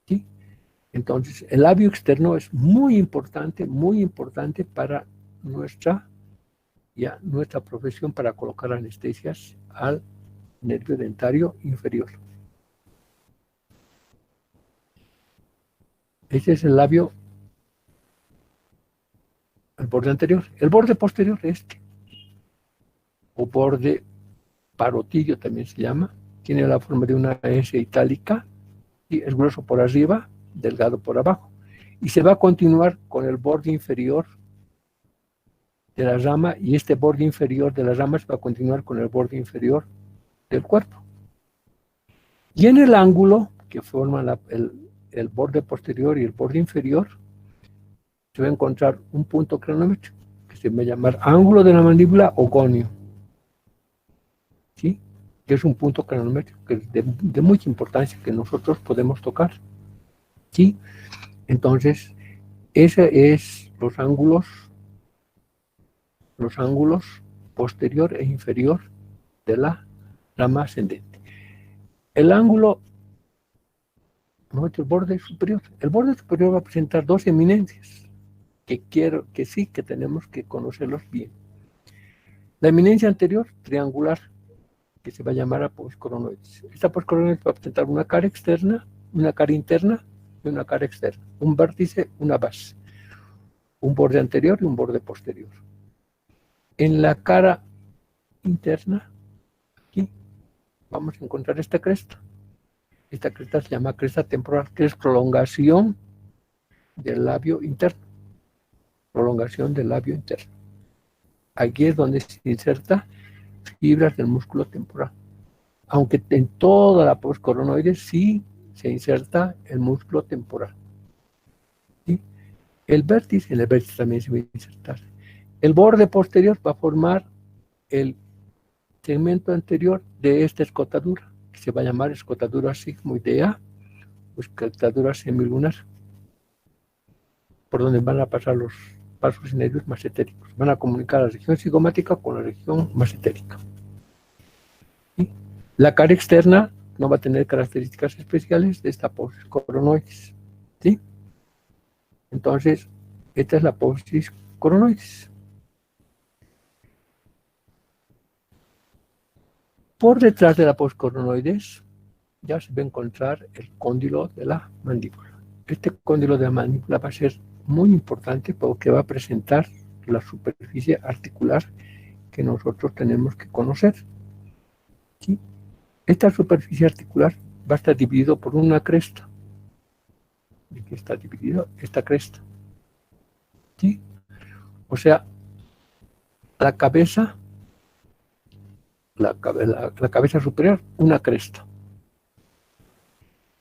S1: ¿Sí? Entonces, el labio externo es muy importante para nuestra profesión, para colocar anestesias al nervio dentario inferior. Ese es el labio, el borde anterior. El borde posterior, o borde parotidio también se llama, tiene la forma de una S itálica, y es grueso por arriba, delgado por abajo, y se va a continuar con el borde inferior de la rama, y este borde inferior de la rama se va a continuar con el borde inferior del cuerpo. Y en el ángulo que forma el borde posterior y el borde inferior, se va a encontrar un punto craniométrico, que se va a llamar ángulo de la mandíbula o conio. ¿Sí? Que es un punto craniométrico que es de mucha importancia, que nosotros podemos tocar. ¿Sí? Entonces, ese es los ángulos posterior e inferior de la rama ascendente. El ángulo, el borde superior. El borde superior va a presentar dos eminencias que tenemos que conocerlos bien. La eminencia anterior, triangular, que se va a llamar postcoronoides. Esta postcoronoides va a presentar una cara externa, una cara interna y una cara externa. Un vértice, una base. Un borde anterior y un borde posterior. En la cara interna, aquí, vamos a encontrar esta cresta. Esta cresta se llama cresta temporal, que es prolongación del labio interno. Prolongación del labio interno. Aquí es donde se inserta fibras del músculo temporal. Aunque en toda la postcoronoide sí se inserta el músculo temporal. ¿Sí? En el vértice también se va a insertar. El borde posterior va a formar el segmento anterior de esta escotadura, que se va a llamar escotadura sigmoidea o escotadura semilunar, por donde van a pasar los vasos y nervios masentéricos. Van a comunicar la región cigomática con la región masentérica. ¿Sí? La cara externa no va a tener características especiales de esta apófisis coronoides. ¿Sí? Entonces, esta es la apófisis coronoides. Por detrás de la apófisis coronoides ya se va a encontrar el cóndilo de la mandíbula. Este cóndilo de la mandíbula va a ser muy importante porque va a presentar la superficie articular que nosotros tenemos que conocer. ¿Sí? Esta superficie articular va a estar dividido por una cresta. ¿De qué está dividido? Esta cresta. ¿Sí? O sea, la cabeza superior, una cresta.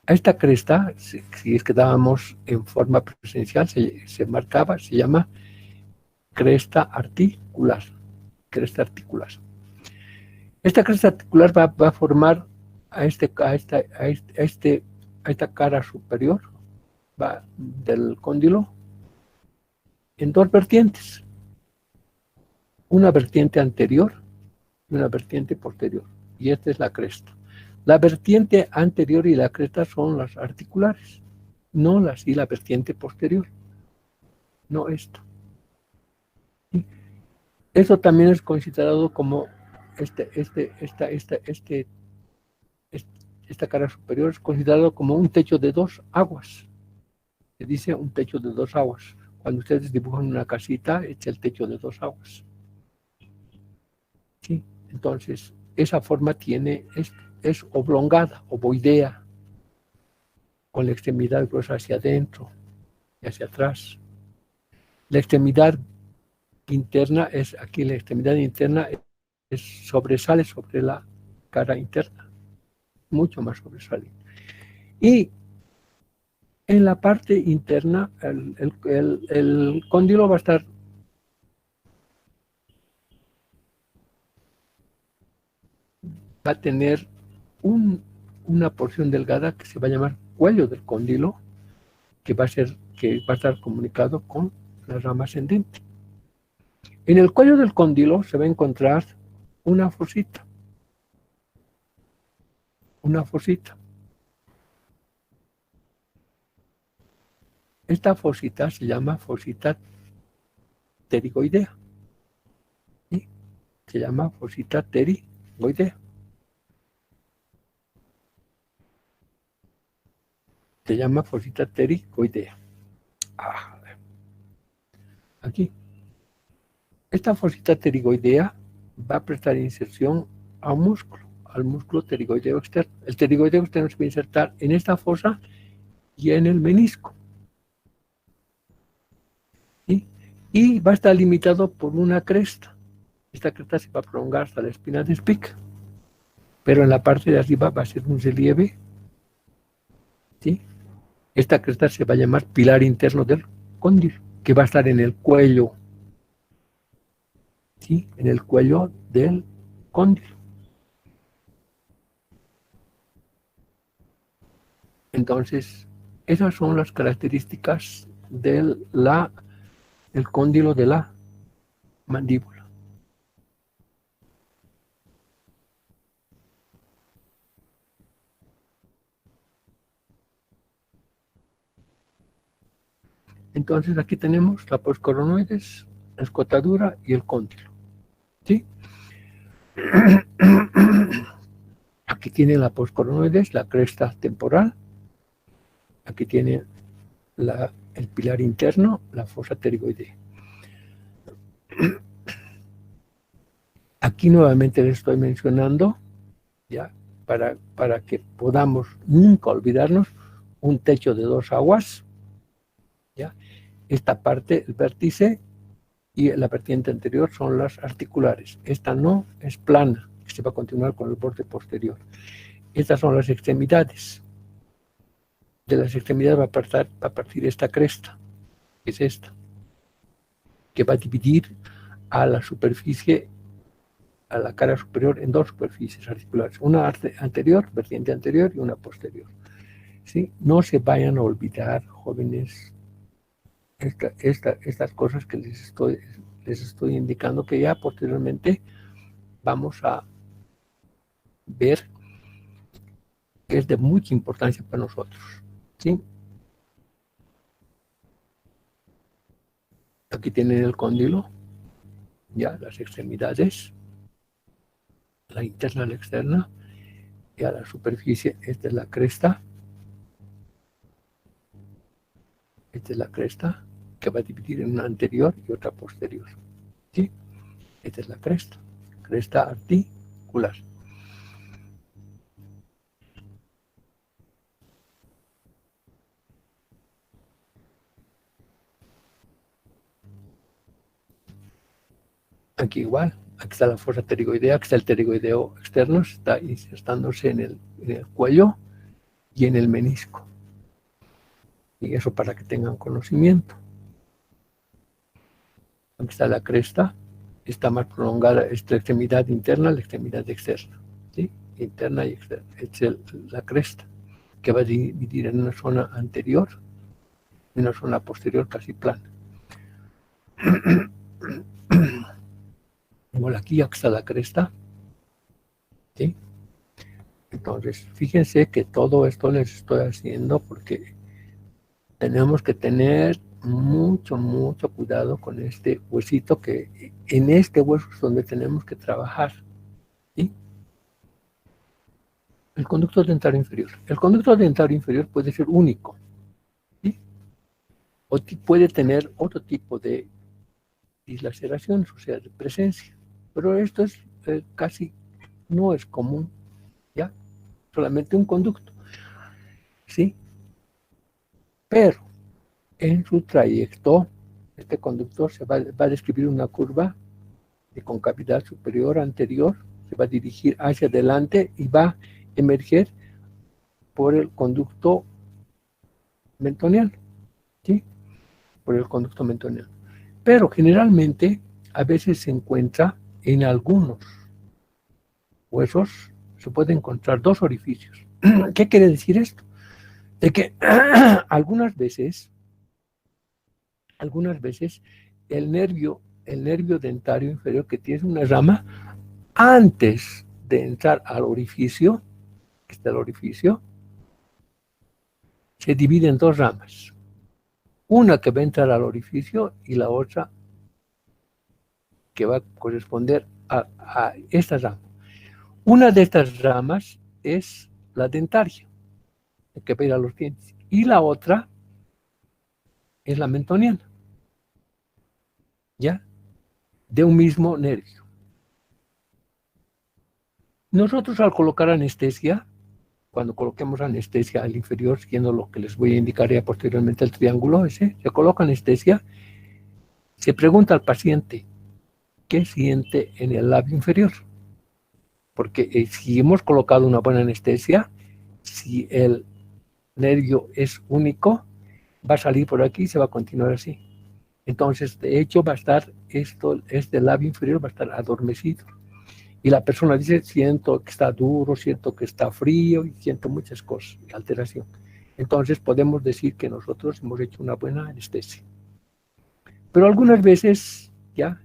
S1: A esta cresta, si es que dábamos en forma presencial, se marcaba, se llama cresta articular. Cresta articular. Esta cresta articular va a formar a esta cara superior del cóndilo en dos vertientes. Una vertiente anterior y una vertiente posterior. Y esta es la cresta. La vertiente anterior y la cresta son las articulares, no la vertiente posterior, no esto. ¿Sí? Eso también es considerado como esta cara superior es considerado como un techo de dos aguas. Se dice un techo de dos aguas. Cuando ustedes dibujan una casita, es el techo de dos aguas. ¿Sí? Entonces, esa forma es oblongada, ovoidea, con la extremidad gruesa hacia adentro y hacia atrás. La extremidad interna sobresale sobre la cara interna, mucho más sobresale. Y en la parte interna, el cóndilo va a tener una porción delgada que se va a llamar cuello del cóndilo, que va a estar comunicado con la rama ascendente. En el cuello del cóndilo se va a encontrar una fosita. Esta fosita se llama fosita pterigoidea. ¿Sí? Se llama fosita pterigoidea. Se llama fosita pterigoidea. Aquí. Esta fosita pterigoidea va a prestar inserción a un músculo, al músculo pterigoideo externo. El pterigoideo externo se va a insertar en esta fosa y en el menisco. ¿Sí? Y va a estar limitado por una cresta. Esta cresta se va a prolongar hasta la espina de Spica, pero en la parte de arriba va a ser un relieve. ¿Sí? Esta cresta se va a llamar pilar interno del cóndilo, que va a estar en el cuello. ¿Sí? En el cuello del cóndilo. Entonces, esas son las características del cóndilo de la mandíbula. Entonces, aquí tenemos la postcoronoides, la escotadura y el cóndilo. ¿Sí? Aquí tiene la postcoronoides, la cresta temporal. Aquí tiene el pilar interno, la fosa pterigoidea. Aquí nuevamente les estoy mencionando, ya, para que podamos nunca olvidarnos, un techo de dos aguas, ¿ya? Esta parte, el vértice, y la vertiente anterior son las articulares. Esta no es plana, se va a continuar con el borde posterior. Estas son las extremidades. De las extremidades va a partir esta cresta, que es esta, que va a dividir a la superficie a la cara superior en dos superficies articulares, una anterior, vertiente anterior y una posterior. ¿Sí? No se vayan a olvidar, jóvenes, estas cosas que les estoy indicando, que ya posteriormente vamos a ver que es de mucha importancia para nosotros. ¿Sí? Aquí tienen el cóndilo, ya las extremidades, la interna, la externa, y a la superficie. Esta es la cresta. Esta es la cresta que va a dividir en una anterior y otra posterior. ¿Sí? Esta es la cresta articular. Aquí igual, aquí está la fosa pterigoidea, aquí está el pterigoideo externo, está insertándose en el cuello y en el menisco. Y eso para que tengan conocimiento. Aquí está la cresta, está más prolongada esta extremidad interna, la extremidad externa. ¿Sí? Interna y externa. Esta es la cresta, que va a dividir en una zona anterior y una zona posterior casi plana. Igual aquí está la cresta. ¿Sí? Entonces, fíjense que todo esto les estoy haciendo porque tenemos que tener mucho, mucho cuidado con este huesito, que en este hueso es donde tenemos que trabajar. ¿Sí? El conducto dentario inferior. El conducto dentario inferior puede ser único, ¿sí? O puede tener otro tipo de dislaceraciones, o sea, de presencia. Pero esto es casi no es común, ¿ya? Solamente un conducto, ¿sí? Pero en su trayecto, este conductor va a describir una curva de concavidad superior anterior, se va a dirigir hacia adelante y va a emerger por el conducto mentoniano, ¿sí? Por el conducto mentoniano. Pero generalmente a veces se encuentra en algunos huesos, se puede encontrar dos orificios. ¿Qué quiere decir esto? De que algunas veces el nervio dentario inferior, que tiene una rama, antes de entrar al orificio, que está el orificio, se divide en dos ramas. Una que va a entrar al orificio y la otra que va a corresponder a esta rama. Una de estas ramas es la dentaria, que va a ir a los dientes, y la otra es la mentoniana, ¿ya? De un mismo nervio. Nosotros al colocar anestesia, cuando coloquemos anestesia al inferior, siguiendo lo que les voy a indicar ya posteriormente el triángulo ese, se coloca anestesia, se pregunta al paciente qué siente en el labio inferior. Porque si hemos colocado una buena anestesia, si el nervio es único, va a salir por aquí y se va a continuar así. Entonces, de hecho, va a estar este labio inferior va a estar adormecido. Y la persona dice, siento que está duro, siento que está frío y siento muchas cosas, alteración. Entonces, podemos decir que nosotros hemos hecho una buena anestesia. Pero algunas veces, ya,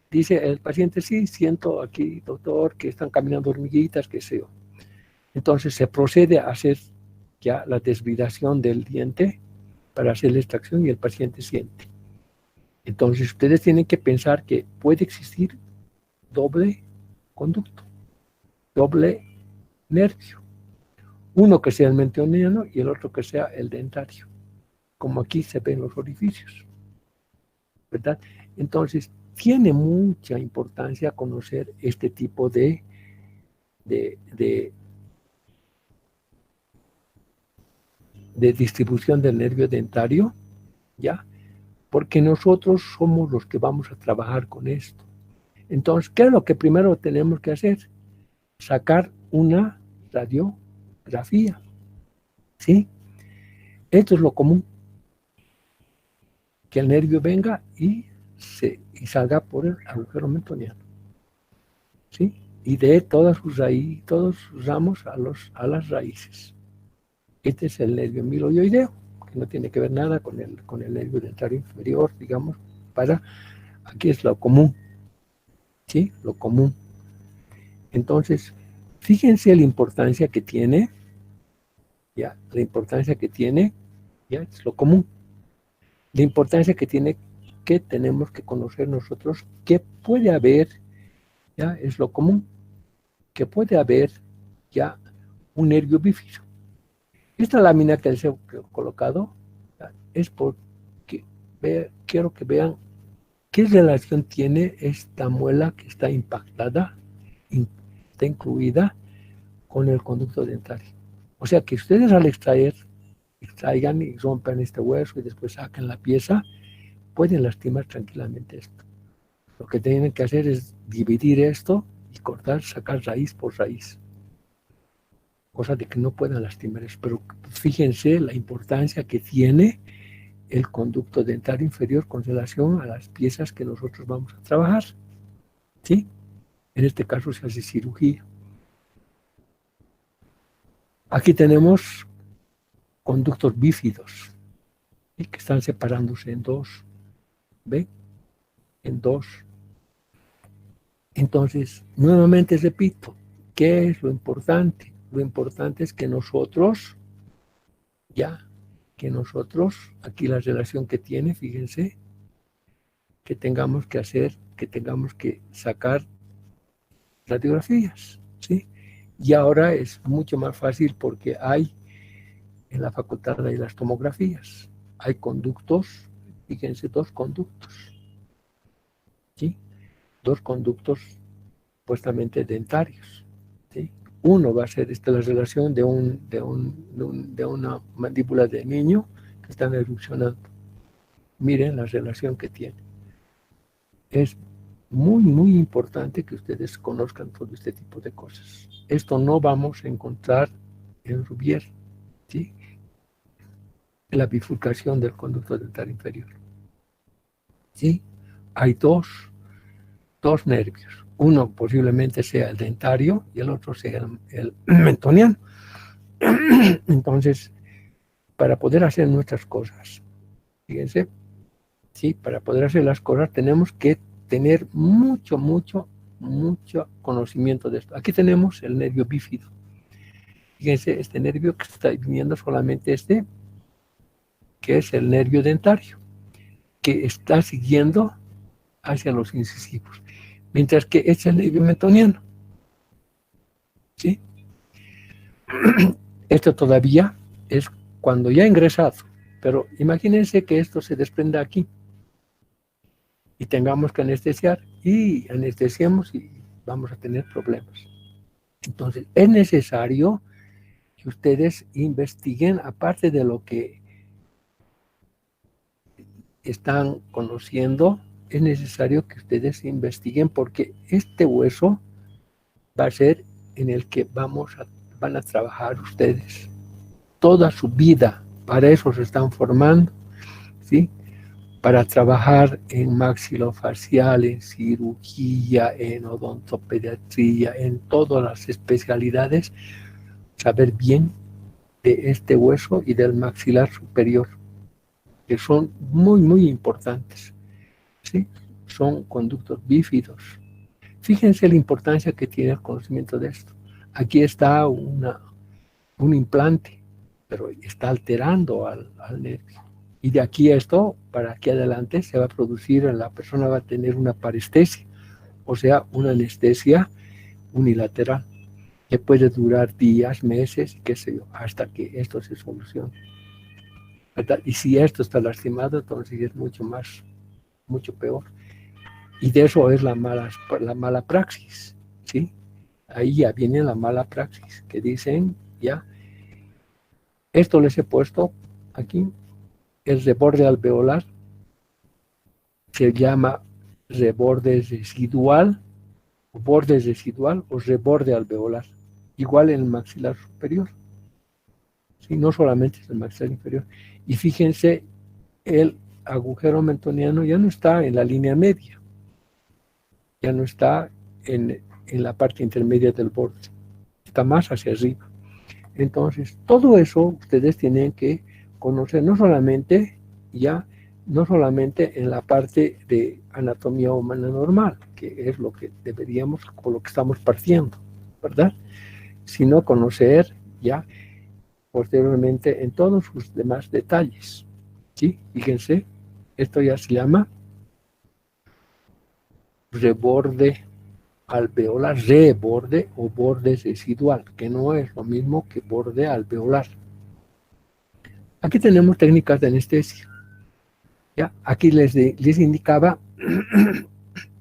S1: dice el paciente, sí, siento aquí, doctor, que están caminando hormiguitas, qué sé yo. Entonces, se procede a hacer ya la desvidación del diente para hacer la extracción y el paciente siente. Entonces, ustedes tienen que pensar que puede existir doble conducto, doble nervio. Uno que sea el mentoniano y el otro que sea el dentario, como aquí se ven los orificios, ¿verdad? Entonces, tiene mucha importancia conocer este tipo de distribución del nervio dentario, ¿ya? Porque nosotros somos los que vamos a trabajar con esto. Entonces, ¿qué es lo que primero tenemos que hacer? Sacar una radiografía, ¿sí? Esto es lo común, que el nervio venga y salga por el agujero mentoniano. ¿sí? Y de todas sus raíces, todos sus ramos a las raíces. Este es el nervio miloioideo, que no tiene que ver nada con el nervio dentario inferior, digamos, aquí es lo común, ¿sí? Lo común. Entonces, fíjense la importancia que tiene, ya, la importancia que tiene, ya, es lo común. La importancia que tiene, que tenemos que conocer nosotros, que puede haber, ya, es lo común, que puede haber, ya, un nervio bífido. Esta lámina que les he colocado, ya, es porque quiero que vean qué relación tiene esta muela que está impactada, está incluida con el conducto dentario. O sea que ustedes al extraigan y rompan este hueso y después sacan la pieza, pueden lastimar tranquilamente esto. Lo que tienen que hacer es dividir esto y cortar, sacar raíz por raíz. Cosa de que no puedan lastimar eso. Pero fíjense la importancia que tiene el conducto dentario inferior con relación a las piezas que nosotros vamos a trabajar. ¿Sí? En este caso se hace cirugía. Aquí tenemos conductos bífidos, ¿sí? Que están separándose en dos. ¿Ven? En dos. Entonces, nuevamente repito, ¿qué es lo importante? Lo importante es que nosotros, aquí la relación que tiene, fíjense, que tengamos que hacer, que tengamos que sacar radiografías, ¿sí? Y ahora es mucho más fácil porque hay en la facultad de las tomografías, hay conductos, fíjense, dos conductos, ¿sí? Dos conductos supuestamente dentarios, ¿sí? Uno va a ser la relación de una mandíbula de niño que están erupcionando. Miren la relación que tiene. Es muy, muy importante que ustedes conozcan todo este tipo de cosas. Esto no vamos a encontrar en Rubier, ¿sí? La bifurcación del conducto dentario inferior. ¿Sí? Hay dos nervios. Uno posiblemente sea el dentario y el otro sea el mentoniano. Entonces, para poder hacer nuestras cosas, fíjense, ¿sí? Para poder hacer las cosas tenemos que tener mucho conocimiento de esto. Aquí tenemos el nervio bífido. Fíjense, este nervio que está viniendo solamente que es el nervio dentario, que está siguiendo hacia los incisivos, mientras que es el nervio mentoniano. ¿Sí? Esto todavía es cuando ya ha ingresado, pero imagínense que esto se desprenda aquí y tengamos que anestesiar y anestesiamos y vamos a tener problemas. Entonces, es necesario que ustedes investiguen, aparte de lo que están conociendo, es necesario que ustedes investiguen porque este hueso va a ser en el que van a trabajar ustedes toda su vida. Para eso se están formando, ¿sí? Para trabajar en maxilofacial, en cirugía, en odontopediatría, en todas las especialidades, saber bien de este hueso y del maxilar superior, que son muy, muy importantes, ¿sí? Son conductos bífidos. Fíjense la importancia que tiene el conocimiento de esto. Aquí está un implante, pero está alterando al nervio. Y de aquí a esto, para aquí adelante, se va a producir, la persona va a tener una parestesia, o sea, una anestesia unilateral, que puede durar días, meses, qué sé yo, hasta que esto se solucione. ¿Verdad? Y si esto está lastimado, entonces es mucho peor. Y de eso es la mala praxis, ¿sí? Ahí ya viene la mala praxis, que dicen, ya, esto les he puesto aquí, el reborde alveolar, se llama reborde residual, borde residual o reborde alveolar, igual en el maxilar superior, ¿sí? No solamente es el maxilar inferior. Y fíjense, el agujero mentoniano ya no está en la línea media, ya no está en en la parte intermedia del borde, está más hacia arriba. Entonces, todo eso ustedes tienen que conocer, no solamente en la parte de anatomía humana normal, que es lo que deberíamos, o lo que estamos partiendo, ¿verdad? Sino conocer ya posteriormente en todos sus demás detalles, ¿sí? Fíjense, esto ya se llama reborde alveolar, reborde o borde residual, que no es lo mismo que borde alveolar. Aquí tenemos técnicas de anestesia. ¿Ya? Aquí les indicaba,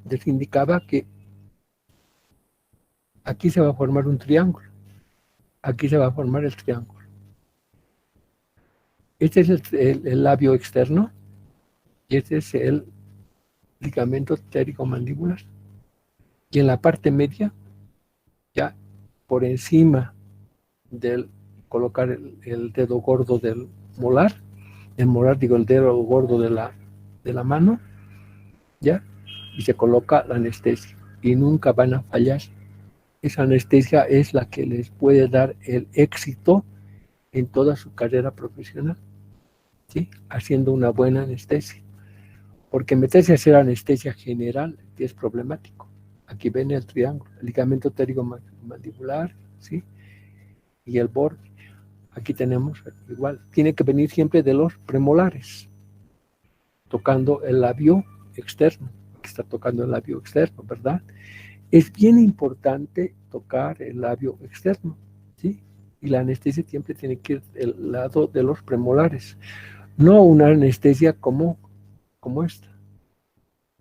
S1: les indicaba que aquí se va a formar un triángulo. Aquí se va a formar el triángulo. Este es el labio externo y este es el ligamento pterigomandibular. Y en la parte media, ya por encima del colocar el dedo gordo del molar, el dedo gordo de la mano, ya, y se coloca la anestesia. Y nunca van a fallar. Esa anestesia es la que les puede dar el éxito en toda su carrera profesional, ¿sí? Haciendo una buena anestesia. Porque meterse a hacer anestesia general es problemático. Aquí ven el triángulo, el ligamento pterigomandibular, ¿sí? Y el borde. Aquí tenemos igual. Tiene que venir siempre de los premolares, tocando el labio externo. Aquí está tocando el labio externo, ¿verdad? Es bien importante tocar el labio externo, ¿sí? Y la anestesia siempre tiene que ir del lado de los premolares, no una anestesia como esta.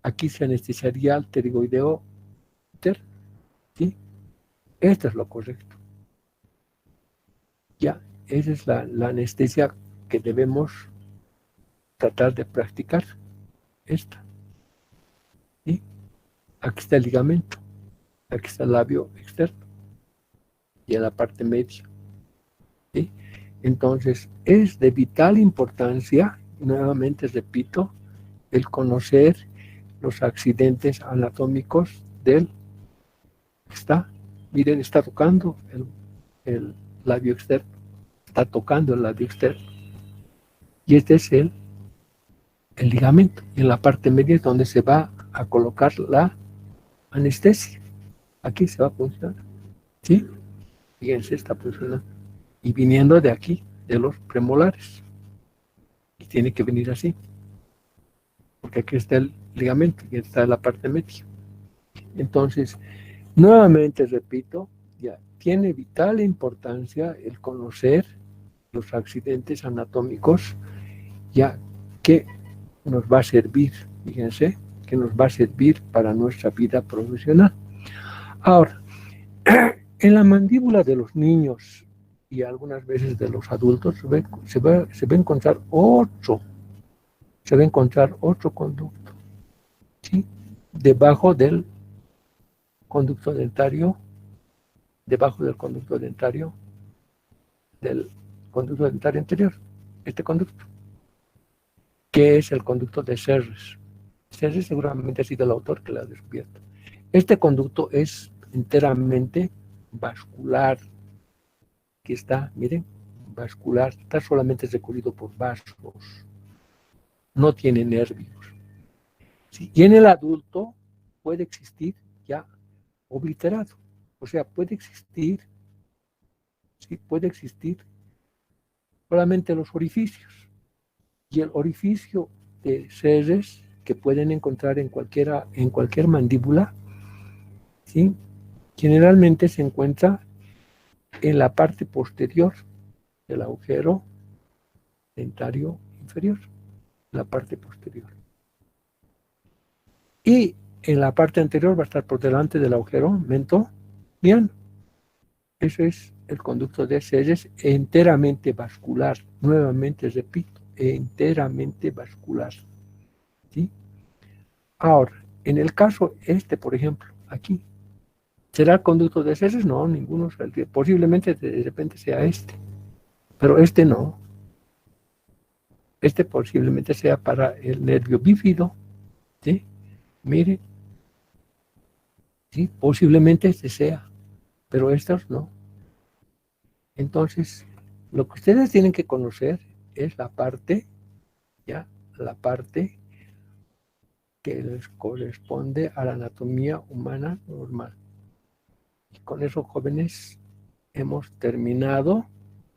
S1: Aquí se anestesiaría al pterigoideo interno, ¿sí? Esto es lo correcto. Ya, esa es la anestesia que debemos tratar de practicar, esta, ¿sí? Aquí está el ligamento, aquí está el labio externo y en la parte media, ¿sí? Entonces, es de vital importancia, nuevamente repito, el conocer los accidentes anatómicos del... Miren, está tocando el labio externo, está tocando el labio externo. Y este es el ligamento. Y en la parte media es donde se va a colocar la anestesia. Aquí se va a funcionar, ¿sí? Fíjense, está funcionando. Y viniendo de aquí, de los premolares. Y tiene que venir así. Porque aquí está el ligamento y está la parte media. Entonces, nuevamente repito, ya tiene vital importancia el conocer los accidentes anatómicos, ya que nos va a servir, fíjense, que nos va a servir para nuestra vida profesional. Ahora, en la mandíbula de los niños y algunas veces de los adultos se va a encontrar otro conducto, ¿sí? Debajo del conducto dentario, del conducto dentario anterior, este conducto, que es el conducto de Serres. Serres seguramente ha sido el autor que lo ha descubierto. Este conducto es enteramente vascular. Aquí está, miren, vascular, está solamente recorrido por vasos, no tiene nervios. ¿Sí? Y en el adulto puede existir ya obliterado, o sea, puede existir solamente los orificios. Y el orificio de Serres que pueden encontrar en cualquier mandíbula, ¿sí? Generalmente se encuentra en la parte posterior del agujero dentario inferior, la parte posterior. Y en la parte anterior va a estar por delante del agujero mento-miano. Ese es el conducto de Serres enteramente vascular. Nuevamente repito, enteramente vascular, ¿sí? Ahora, en el caso por ejemplo, aquí, ¿será el conducto de Serres? No, ninguno. Posiblemente de repente sea pero no. Posiblemente sea para el nervio bífido, ¿sí? Mire, Sí, posiblemente este sea, pero estos no. Entonces, lo que ustedes tienen que conocer es la parte, ya, la parte que les corresponde a la anatomía humana normal. Y con eso, jóvenes, hemos terminado